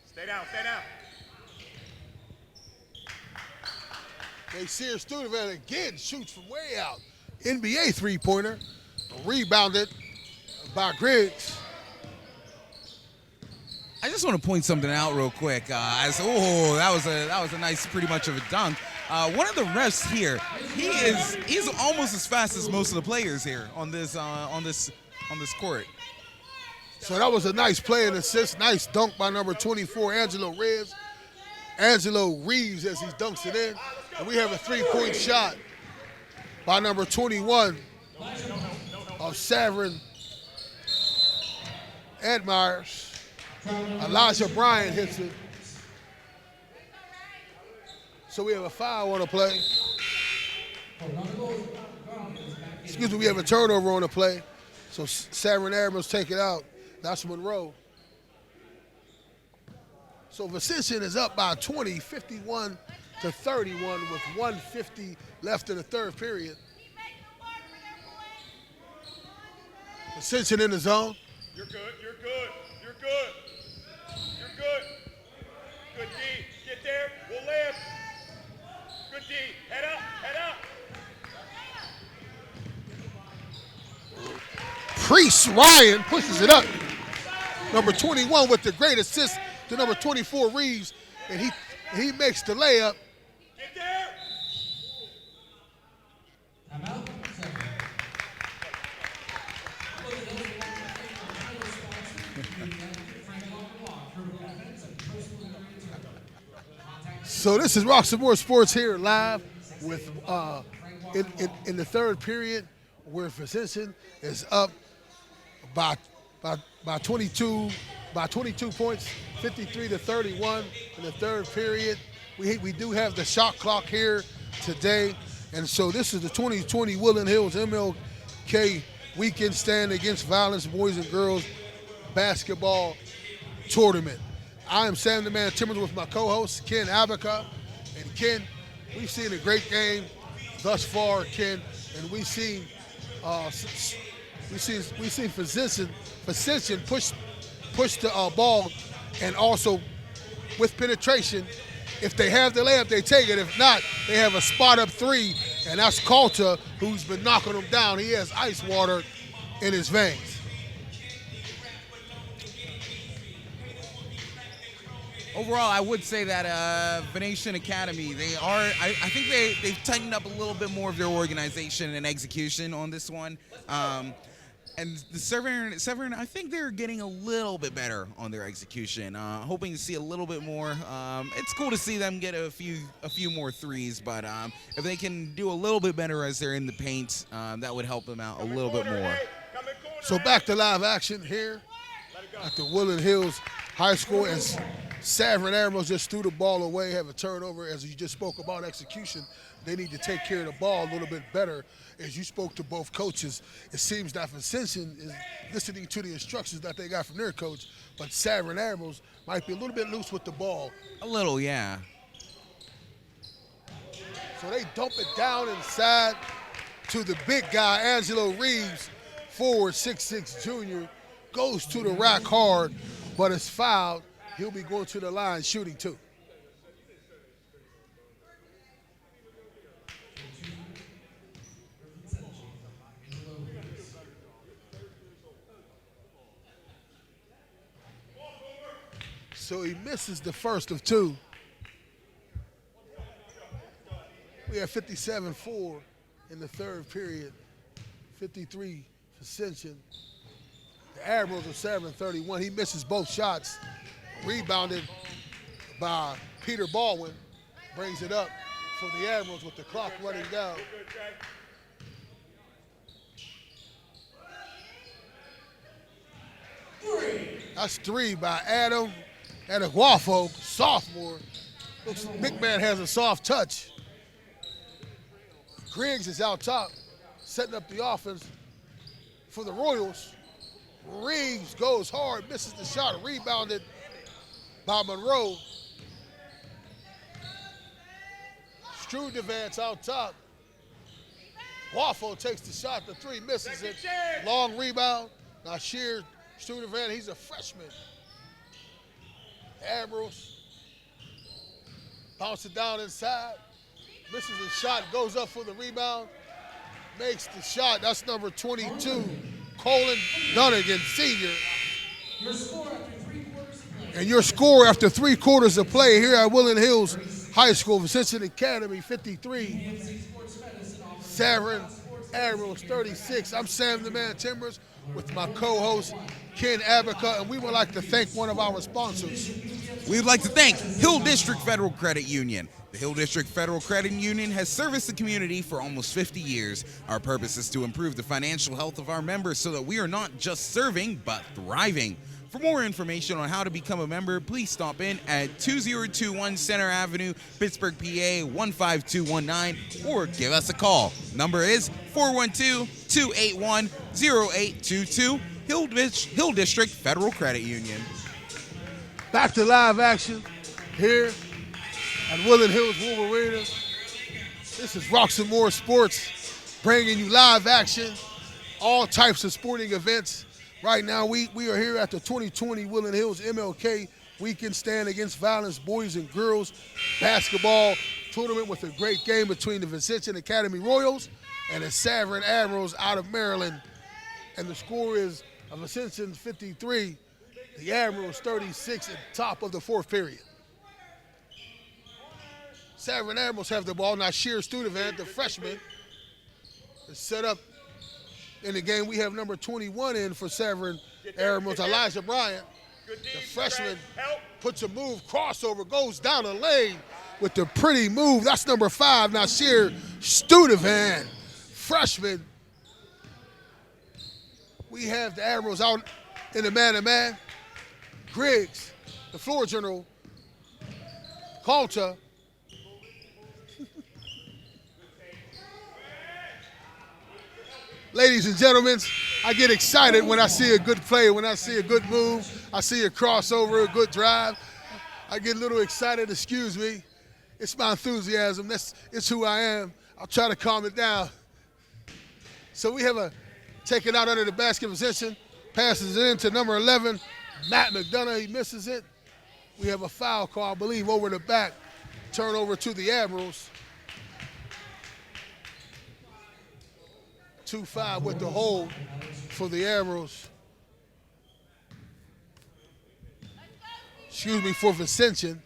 Stay down, stay down. Nasheer Studvan again shoots from way out. NBA three-pointer, rebounded by Griggs. I just want to point something out real quick. That was a nice, pretty much of a dunk. One of the refs here, he's almost as fast as most of the players here on this court. So that was a nice play and assist. Nice dunk by number 24, Angelo Reeves. Angelo Reeves as he dunks it in. And we have a three-point shot by number 21 of Severn Admirals. Elijah Bryant hits it. So we have a foul on the play. Excuse me, we have a turnover on the play. So Severn Admirals take it out. That's Monroe. So Vincention is up by 20, 51-31 with 1:50 left in the third period. Vincention in the zone. You're good. You're good. You're good. You're good. Good D. Get there. We'll live. Good D. Head up. Head up. Priest Ryan pushes it up. Number 21 with the great assist to number 24 Reeves, and he makes the layup. Get there. So this is Roxamore Sports here live with in the third period, where Vincention is up by 22 points, 53-31 in the third period. We do have the shot clock here today, and so this is the 2020 Woodland Hills MLK Weekend Stand Against Violence Boys and Girls Basketball Tournament. I am Sam the Man Timmons with my co-host Ken Abaca, and Ken, we've seen a great game thus far, Ken, and we've seen Vincention push the ball, and also with penetration. If they have the layup, they take it. If not, they have a spot up three, and that's Coulter, who's been knocking them down. He has ice water in his veins. Overall, I would say that Vincention Academy, I think they've tightened up a little bit more of their organization and execution on this one. And the Severn, I think they're getting a little bit better on their execution. Hoping to see a little bit more. It's cool to see them get a few more threes, but if they can do a little bit better as they're in the paint, that would help them out a little bit more. So back to live action here at the Woodland Hills High School, as Severn Admirals just threw the ball away, have a turnover. As you just spoke about execution, they need to take care of the ball a little bit better. As you spoke to both coaches, it seems that Vincention is listening to the instructions that they got from their coach, but Severn Admirals might be a little bit loose with the ball. A little, yeah. So they dump it down inside to the big guy, Angelo Reeves, forward, 6'6" junior, goes to the rack hard, but is fouled. He'll be going to the line shooting two. So he misses the first of two. We have 57-4 in the third period, 53 Vincention. The Admirals are 7-31. He misses both shots. Rebounded by Peter Baldwin. Brings it up for the Admirals with the clock running down. That's three by Adam Aguafo, sophomore. Looks big man has a soft touch. Griggs is out top, setting up the offense for the Royals. Reeves goes hard, misses the shot, rebounded by Monroe. Strudevant's out top. Waffle takes the shot, the three, misses it. Long rebound. Now Strudevant, he's a freshman. Admirals bounce it down inside. Misses the shot, goes up for the rebound. Makes the shot. That's number 22, Colin Dunnigan, senior. And your score after 3 quarters of play here at Woodland Hills High School, Vincention Academy 53, Severn Admirals 36. I'm Sam the Man Timbers with my co-host Ken Abaca, and we would like to thank one of our sponsors. We'd like to thank Hill District Federal Credit Union. The Hill District Federal Credit Union has serviced the community for almost 50 years. Our purpose is to improve the financial health of our members so that we are not just serving, but thriving. For more information on how to become a member, please stop in at 2021 Center Avenue, Pittsburgh, PA 15219, or give us a call. Number is 412-281-0822, Hill District Federal Credit Union. Back to live action here at Woodland Hills Wolverine. This is Roxamore Sports bringing you live action, all types of sporting events. Right now, we are here at the 2020 Woodland Hills MLK Weekend Stand Against Violence Boys and Girls Basketball Tournament with a great game between the Vincention Academy Royals and the Severn Admirals out of Maryland. And the score is Vincention 53, the Admirals 36 at the top of the fourth period. Severn Admirals have the ball. Now Sheer Studevant, the freshman, is set up in the game. We have number 21 in for Severn Admirals, Elijah Bryant. The freshman puts a move, crossover, goes down the lane with the pretty move. That's number 5, Nasir Studevant, freshman. We have the Admirals out in the man-to-man. Griggs, the floor general, Calta. Ladies and gentlemen, I get excited when I see a good play, when I see a good move, I see a crossover, a good drive. I get a little excited, excuse me. It's my enthusiasm, it's who I am. I'll try to calm it down. So we have a taken out under the basket position, passes it into number 11, Matt McDonough, he misses it. We have a foul call, I believe, over the back, turnover to the Admirals. 2-5 with the hold for the Admirals. Excuse me, for Vincention.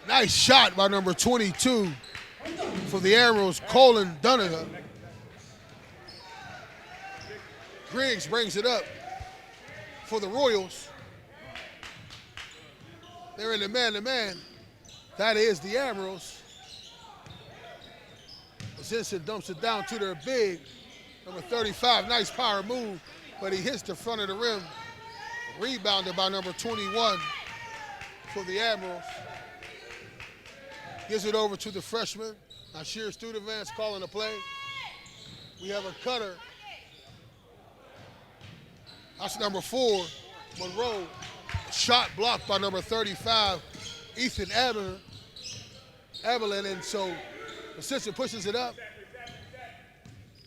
Nice shot by number 22 for the Admirals, Colin Donegan. Griggs brings it up for the Royals. They're in the man-to-man. That is the Admirals. Vincention dumps it down to their big, number 35. Nice power move, but he hits the front of the rim. Rebounded by number 21 for the Admirals. Gives it over to the freshman. Now Sheer Studevant's calling the play. We have a cutter. That's number 4, Monroe. Shot blocked by number 35, Ethan Aberlin, and so Vincention pushes it up.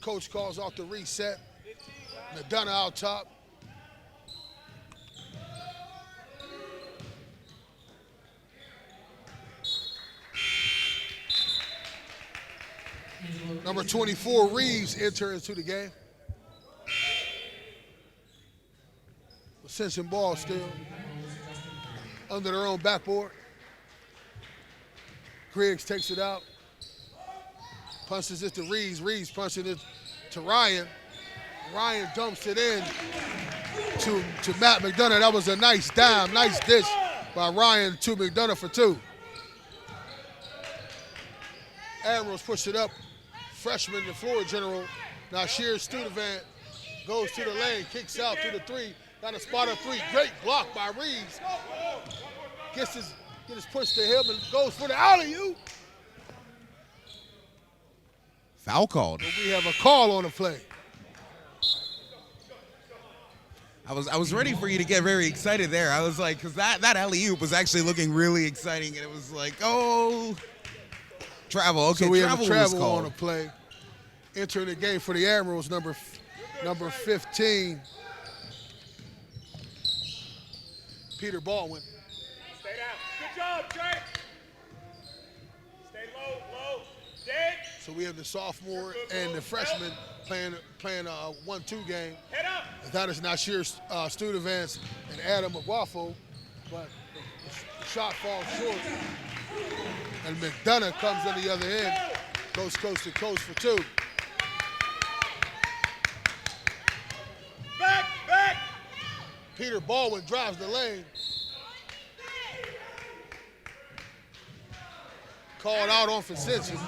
Coach calls off the reset. McDonough out top. Number 24, Reeves, enters into the game. Vincention ball still under their own backboard. Griggs takes it out. Punches it to Reeves. Reeves punching it to Ryan. Ryan dumps it in to Matt McDonough. That was a nice dime, nice dish by Ryan to McDonough for 2. Admirals push it up. Freshman, the floor general, Nasir Studevant, goes to the lane, kicks out to the 3. Got a spot of 3. Great block by Reeves. Gets his push to him and goes for the alley-oop. Foul called. But we have a call on the play. I was ready for you to get very excited there. I was like, because that alley-oop was actually looking really exciting, and it was like, oh, travel. Okay, so we travel have a travel was called. on the play. Entering the game for the Admirals, number 15, Peter Baldwin. Stay down. Good job, Trey. Stay low, dead. So we have the sophomore and the freshman playing a 1-2 game. Head up. That is Nasir Studevant and Adam McWaffle, but the shot falls short. And McDonough comes on the other end, goes coast to coast for 2. Back. Peter Baldwin drives the lane. called out on Vincention.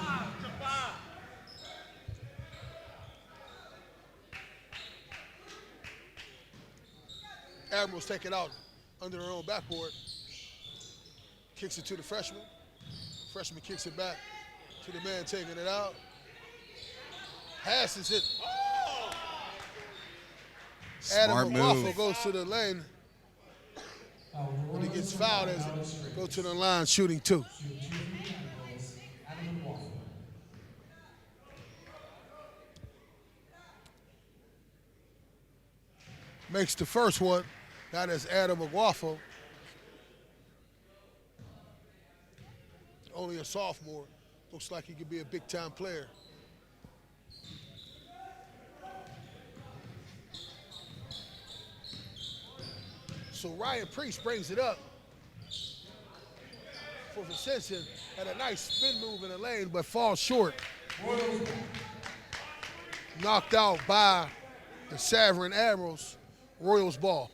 Admirals take it out under their own backboard. Kicks it to the freshman. Freshman kicks it back to the man taking it out. Passes it. Adam McWaffle goes to the lane. When he gets fouled, as it goes to the line, shooting 2. Makes the first one. That is Adam McWaffle. Only a sophomore. Looks like he could be a big-time player. So Ryan Priest brings it up for Vincention. Had a nice spin move in the lane, but falls short. Knocked out by the Severn Admirals. Royals ball.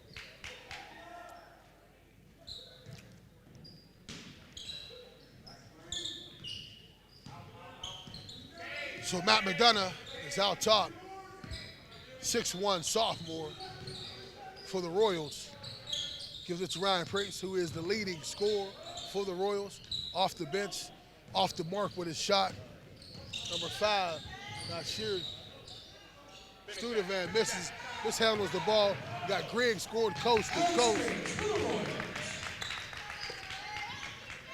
So Matt McDonough is out top. 6'1" sophomore for the Royals. Gives it to Ryan Priest, who is the leading scorer for the Royals. Off the bench, off the mark with his shot. Number 5, not sure. Studevan mishandles the ball. Got Griggs scored coast to coast.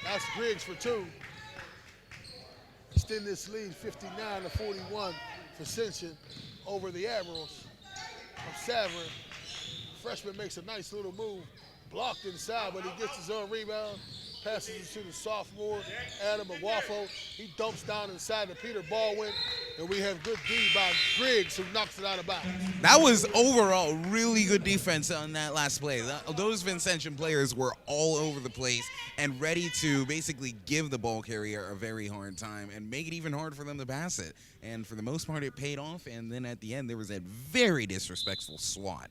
That's Griggs for 2. Extend this lead 59-41 for Vincention over the Admirals of Severn. Freshman makes a nice little move. Blocked inside, but he gets his own rebound. Passes it to the sophomore, Adam McWaffle. He dumps down inside to Peter Baldwin. And we have good D by Griggs, who knocks it out of bounds. That was overall really good defense on that last play. Those Vincention players were all over the place and ready to basically give the ball carrier a very hard time and make it even hard for them to pass it. And for the most part, it paid off. And then at the end, there was that very disrespectful swat.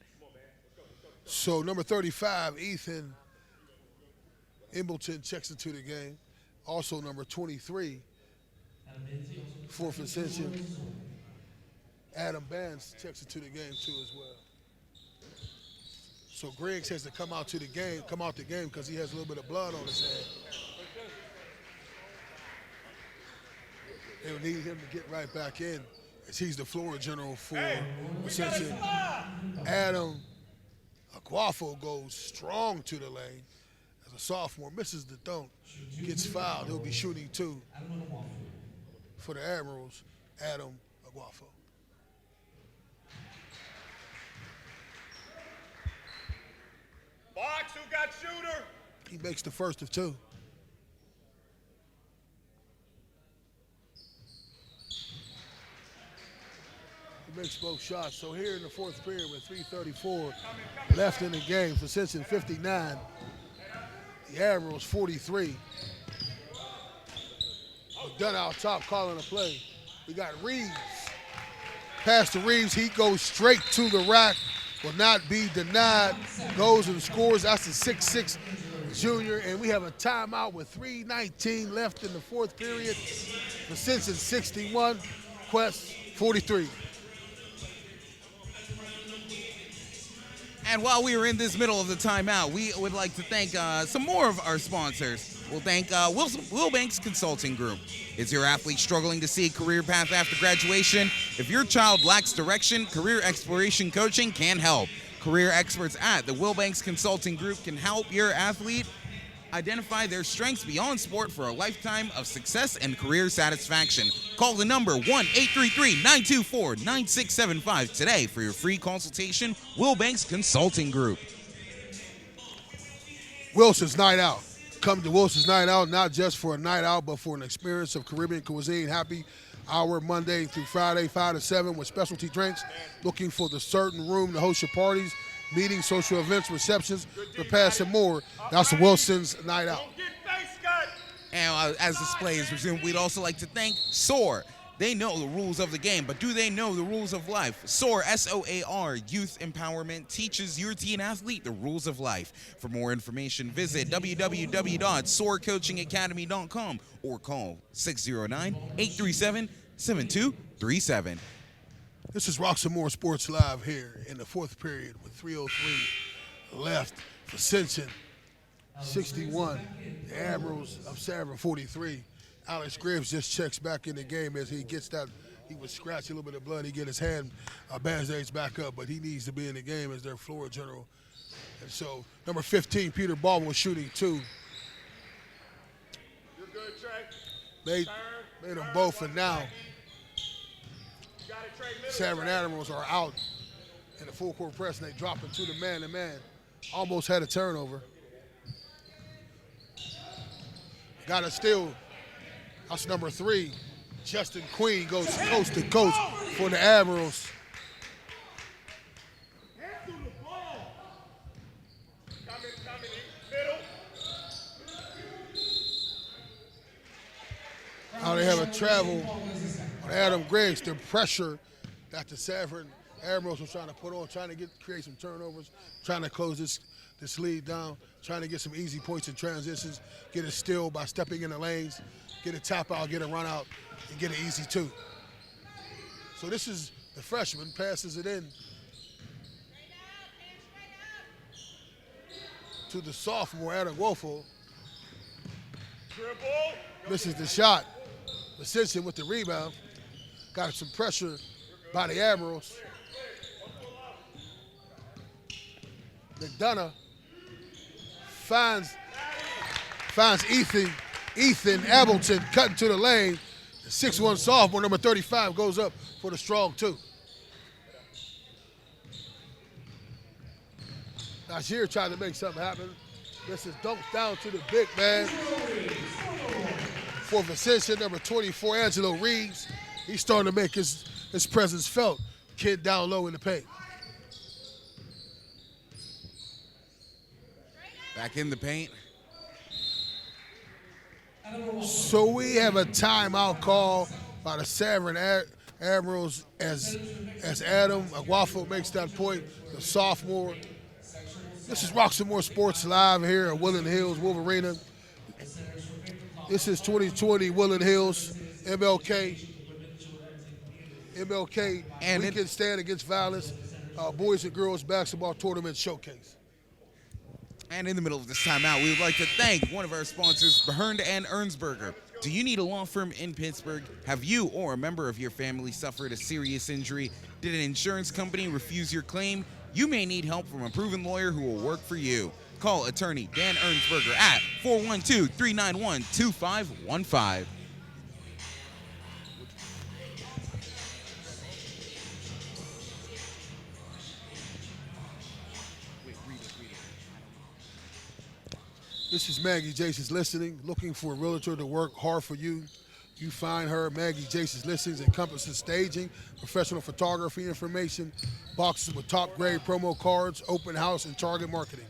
So number 35, Ethan Embleton checks into the game. Also number 23 for Vincention. Adam Bands checks into the game too as well. So Griggs has to come out the game because he has a little bit of blood on his hand. They'll need him to get right back in as he's the floor general for Vincention. Adam McWaffle goes strong to the lane. As a sophomore, misses the dunk, gets fouled. He'll be shooting 2 for the Admirals, Adam McWaffle. Box, who got shooter? He makes the first of 2. He makes both shots. So here in the fourth period with 3:34 left in the game, Vincention 59. The Admirals 43. Done out top calling a play. We got Reeves. Pass to Reeves. He goes straight to the rack. Will not be denied. Goes and scores. That's a 6'6" junior. And we have a timeout with 3:19 left in the fourth period. Vincention 61, Quest 43. And while we are in this middle of the timeout, we would like to thank some more of our sponsors. We'll thank Wilbanks Consulting Group. Is your athlete struggling to see a career path after graduation? If your child lacks direction, Career Exploration Coaching can help. Career experts at the Wilbanks Consulting Group can help your athlete identify their strengths beyond sport for a lifetime of success and career satisfaction. Call the number 1-833-924-9675 today for your free consultation. Wilbanks Consulting Group. Wilson's Night Out. Come to Wilson's Night Out, not just for a night out, but for an experience of Caribbean cuisine. Happy hour Monday through Friday, 5 to 7 with specialty drinks. Looking for the certain room to host your parties, meetings, social events, receptions, repairs, and more. That's Wilson's Night Out. And as display is resumed, we'd also like to thank SOAR. They know the rules of the game, but do they know the rules of life? SOAR, S-O-A-R, Youth Empowerment, teaches your teen athlete the rules of life. For more information, visit www.soarcoachingacademy.com or call 609-837-7237. This is Roxamore Sports Live here in the fourth period with 3:03 left. Vincention 61, the Admirals of Severn 43. Alex Graves just checks back in the game as he gets that. He was scratching a little bit of blood. He get his hand bandaged back up, but he needs to be in the game as their floor general. And so number 15, Peter Baldwin, was shooting 2. You're good, Trey. Made them both, and now Severn Admirals are out in the full court press, and they drop into the man-to-man. Almost had a turnover. Got a steal. That's number 3. Justin Queen goes coast to coast for the Admirals. Now they have a travel on Adam Graves. The pressure that the Severn Admirals was trying to put on, trying to create some turnovers, trying to close this lead down, trying to get some easy points in transitions, get a steal by stepping in the lanes, get a tap out, get a run out, and get an easy 2. So this is the freshman, passes it in to the sophomore, Adam Woelfel. Misses the shot. Vincention with the rebound. Got some pressure by the Admirals. McDonough finds Ethan Appleton cutting to the lane. The 6'1" sophomore, number 35, goes up for the strong 2. Nasir tried to make something happen. This is dunked down to the big man. For Vincention, number 24, Angelo Reeves. He's starting to make his presence felt. Kid down low in the paint. Back in the paint. So we have a timeout call by the Severn Admirals as Adam Aguafo makes that point, the sophomore. This is Roxamore Sports Live here at Woodland Hills, Wolverina. This is 2020 Woodland Hills, MLK and Weekend Stand Against Violence, Boys and Girls Basketball Tournament Showcase. And in the middle of this timeout, we would like to thank one of our sponsors, Behern and Ernsberger. Do you need a law firm in Pittsburgh? Have you or a member of your family suffered a serious injury? Did an insurance company refuse your claim? You may need help from a proven lawyer who will work for you. Call attorney Dan Ernsberger at 412-391-2515. This is Maggie Jason's Listening, looking for a realtor to work hard for you. You find her. Maggie Jason's Listings encompasses staging, professional photography information, boxes with top grade promo cards, open house, and target marketing.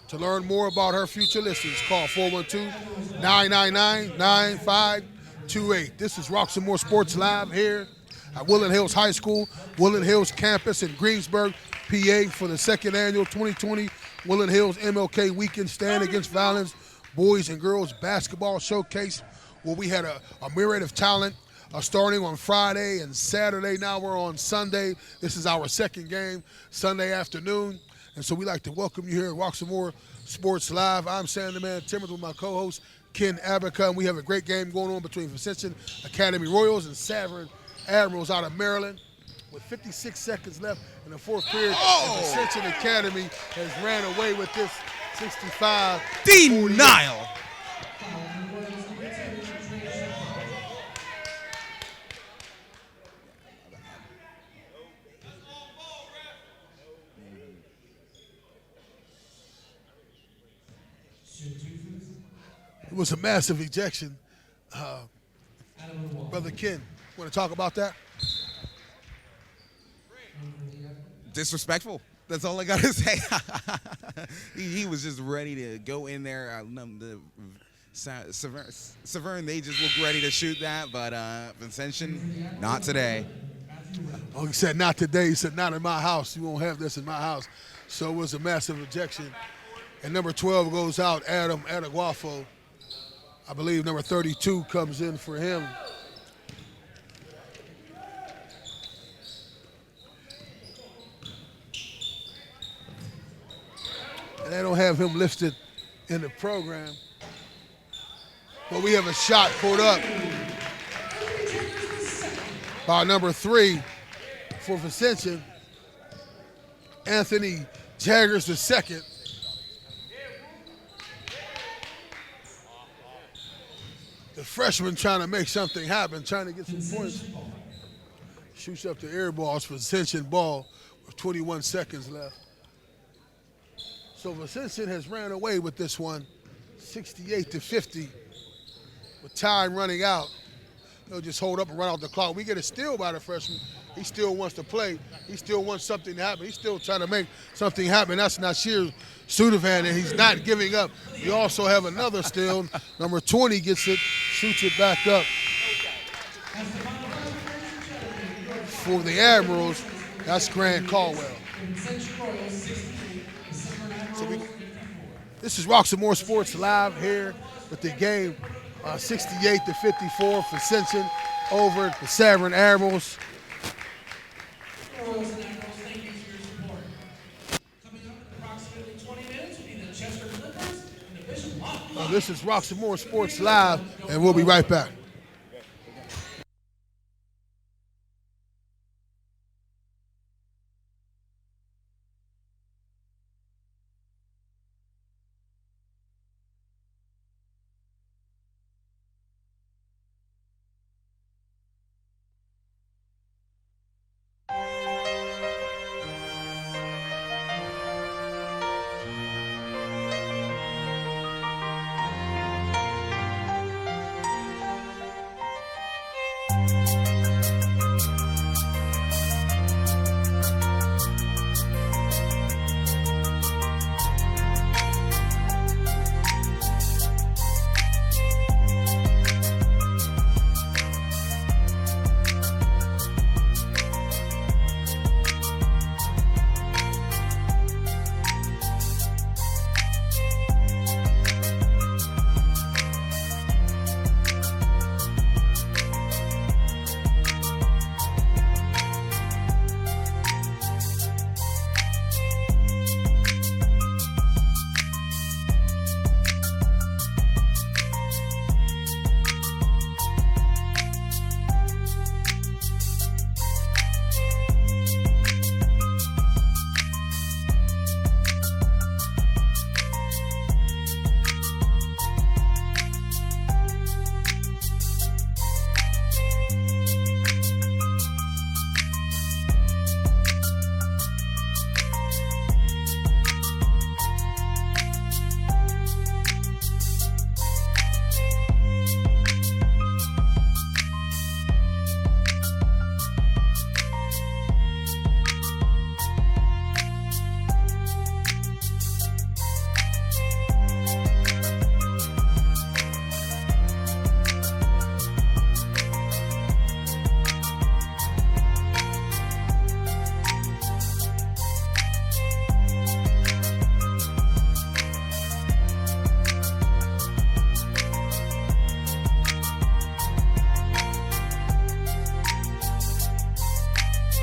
To learn more about her future listings, call 412-999-9528. This is Roxamore Sports Live here at Woodland Hills High School, Woodland Hills campus in Greensburg, PA, for the second annual 2020 Woodland Hills MLK Weekend Stand Against Violence Boys and Girls Basketball Showcase, where we had a myriad of talent starting on Friday and Saturday. Now we're on Sunday. This is our second game, Sunday afternoon. And so we'd like to welcome you here at Roxamore Sports Live. I'm Sam the Man Timmons with my co-host, Ken Abaca, and we have a great game going on between Vincention Academy Royals and Severn Admirals out of Maryland. With 56 seconds left in the fourth period, Vincention Academy has ran away with this 65. Denial. It was a massive ejection. Brother Ken, want to talk about that? Disrespectful. That's all I got to say. he was just ready to go in there. The Severn, they just look ready to shoot that, but Vincention, not today. Oh, he said not today. He said not in my house. You won't have this in my house. So it was a massive ejection. And number 12 goes out, Adam Adeguafo. I believe number 32 comes in for him. And they don't have him listed in the program. But we have a shot pulled up by number 3 for Vincention, Anthony Jaggers II. The freshman trying to make something happen, trying to get some points. Shoots up the air balls for Vincention ball with 21 seconds left. So Vincention has ran away with this one, 68-50. With time running out, they'll just hold up and run out the clock. We get a steal by the freshman. He still wants to play. He still wants something to happen. He's still trying to make something happen. That's Nasir Sudavan, and he's not giving up. We also have another steal. Number 20 gets it, shoots it back up for the Admirals. That's Grant Caldwell. So this is Roxamore Sports live here with the game 68-54 for Vincention over the Severn Admirals. This is Roxamore Sports Live, and we'll be right back.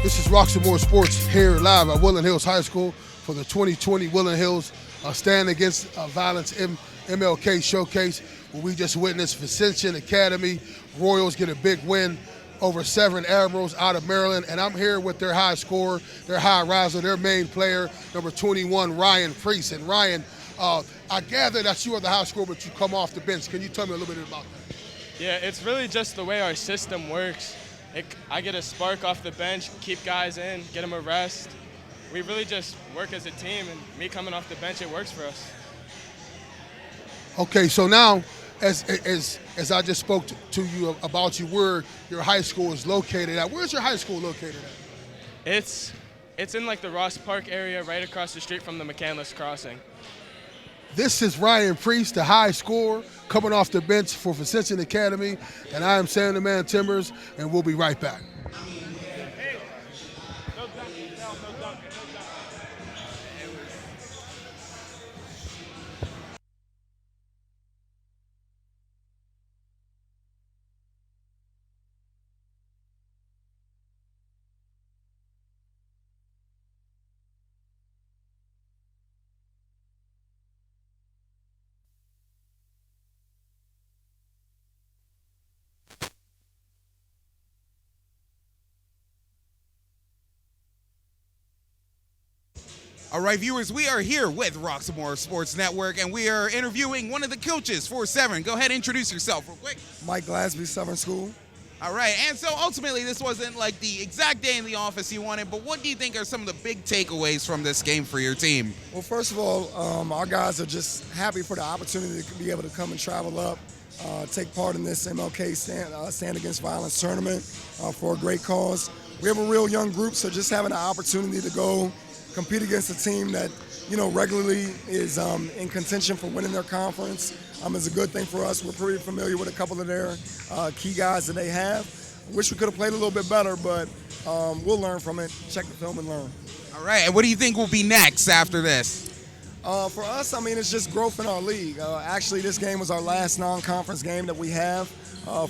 This is Roxamore Sports here live at Woodland Hills High School for the 2020 Woodland Hills Stand Against Violence MLK Showcase, where we just witnessed Vincention Academy Royals get a big win over Severn Admirals out of Maryland. And I'm here with their high scorer, their high riser, their main player, number 21, Ryan Priest. And Ryan, I gather that you are the high scorer, but you come off the bench. Can you tell me a little bit about that? Yeah, it's really just the way our system works. I get a spark off the bench, keep guys in, get them a rest. We really just work as a team, and me coming off the bench, it works for us. Okay, so now, as I just spoke to you about where your high school is located at. Where's your high school located at? It's in like the Ross Park area, right across the street from the McCandless Crossing. This is Ryan Priest, the high scorer coming off the bench for Vincention Academy. And I am Sam the Man Timbers, and we'll be right back. All right, viewers, we are here with Roxamore Sports Network, and we are interviewing one of the coaches for Severn. Go ahead and introduce yourself real quick. Mike Glasby, Severn School. All right, and so ultimately this wasn't like the exact day in the office you wanted, but what do you think are some of the big takeaways from this game for your team? Well, first of all, our guys are just happy for the opportunity to be able to come and travel up, take part in this MLK Stand Against Violence tournament for a great cause. We have a real young group, so just having the opportunity to go compete against a team that, regularly is in contention for winning their conference is a good thing for us. We're pretty familiar with a couple of their key guys that they have. Wish we could have played a little bit better, but we'll learn from it, check the film and learn. All right, and what do you think will be next after this? For us, it's just growth in our league. Actually, this game was our last non-conference game that we have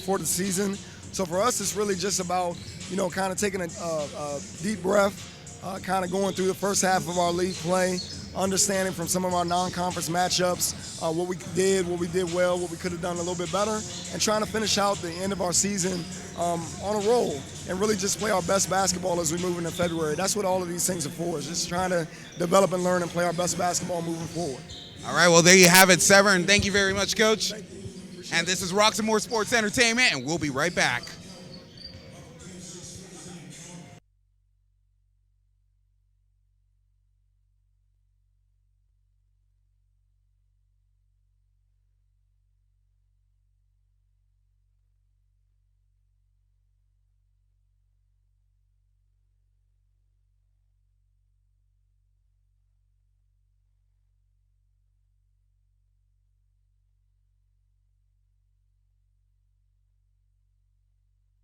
for the season. So for us, it's really just about, kind of taking a deep breath, kind of going through the first half of our league play, understanding from some of our non-conference matchups what we did well, what we could have done a little bit better, and trying to finish out the end of our season on a roll and really just play our best basketball as we move into February. That's what all of these things are for, is just trying to develop and learn and play our best basketball moving forward. All right, well, there you have it, Severn. Thank you very much, Coach. And this is Roxamore Sports Entertainment, and we'll be right back.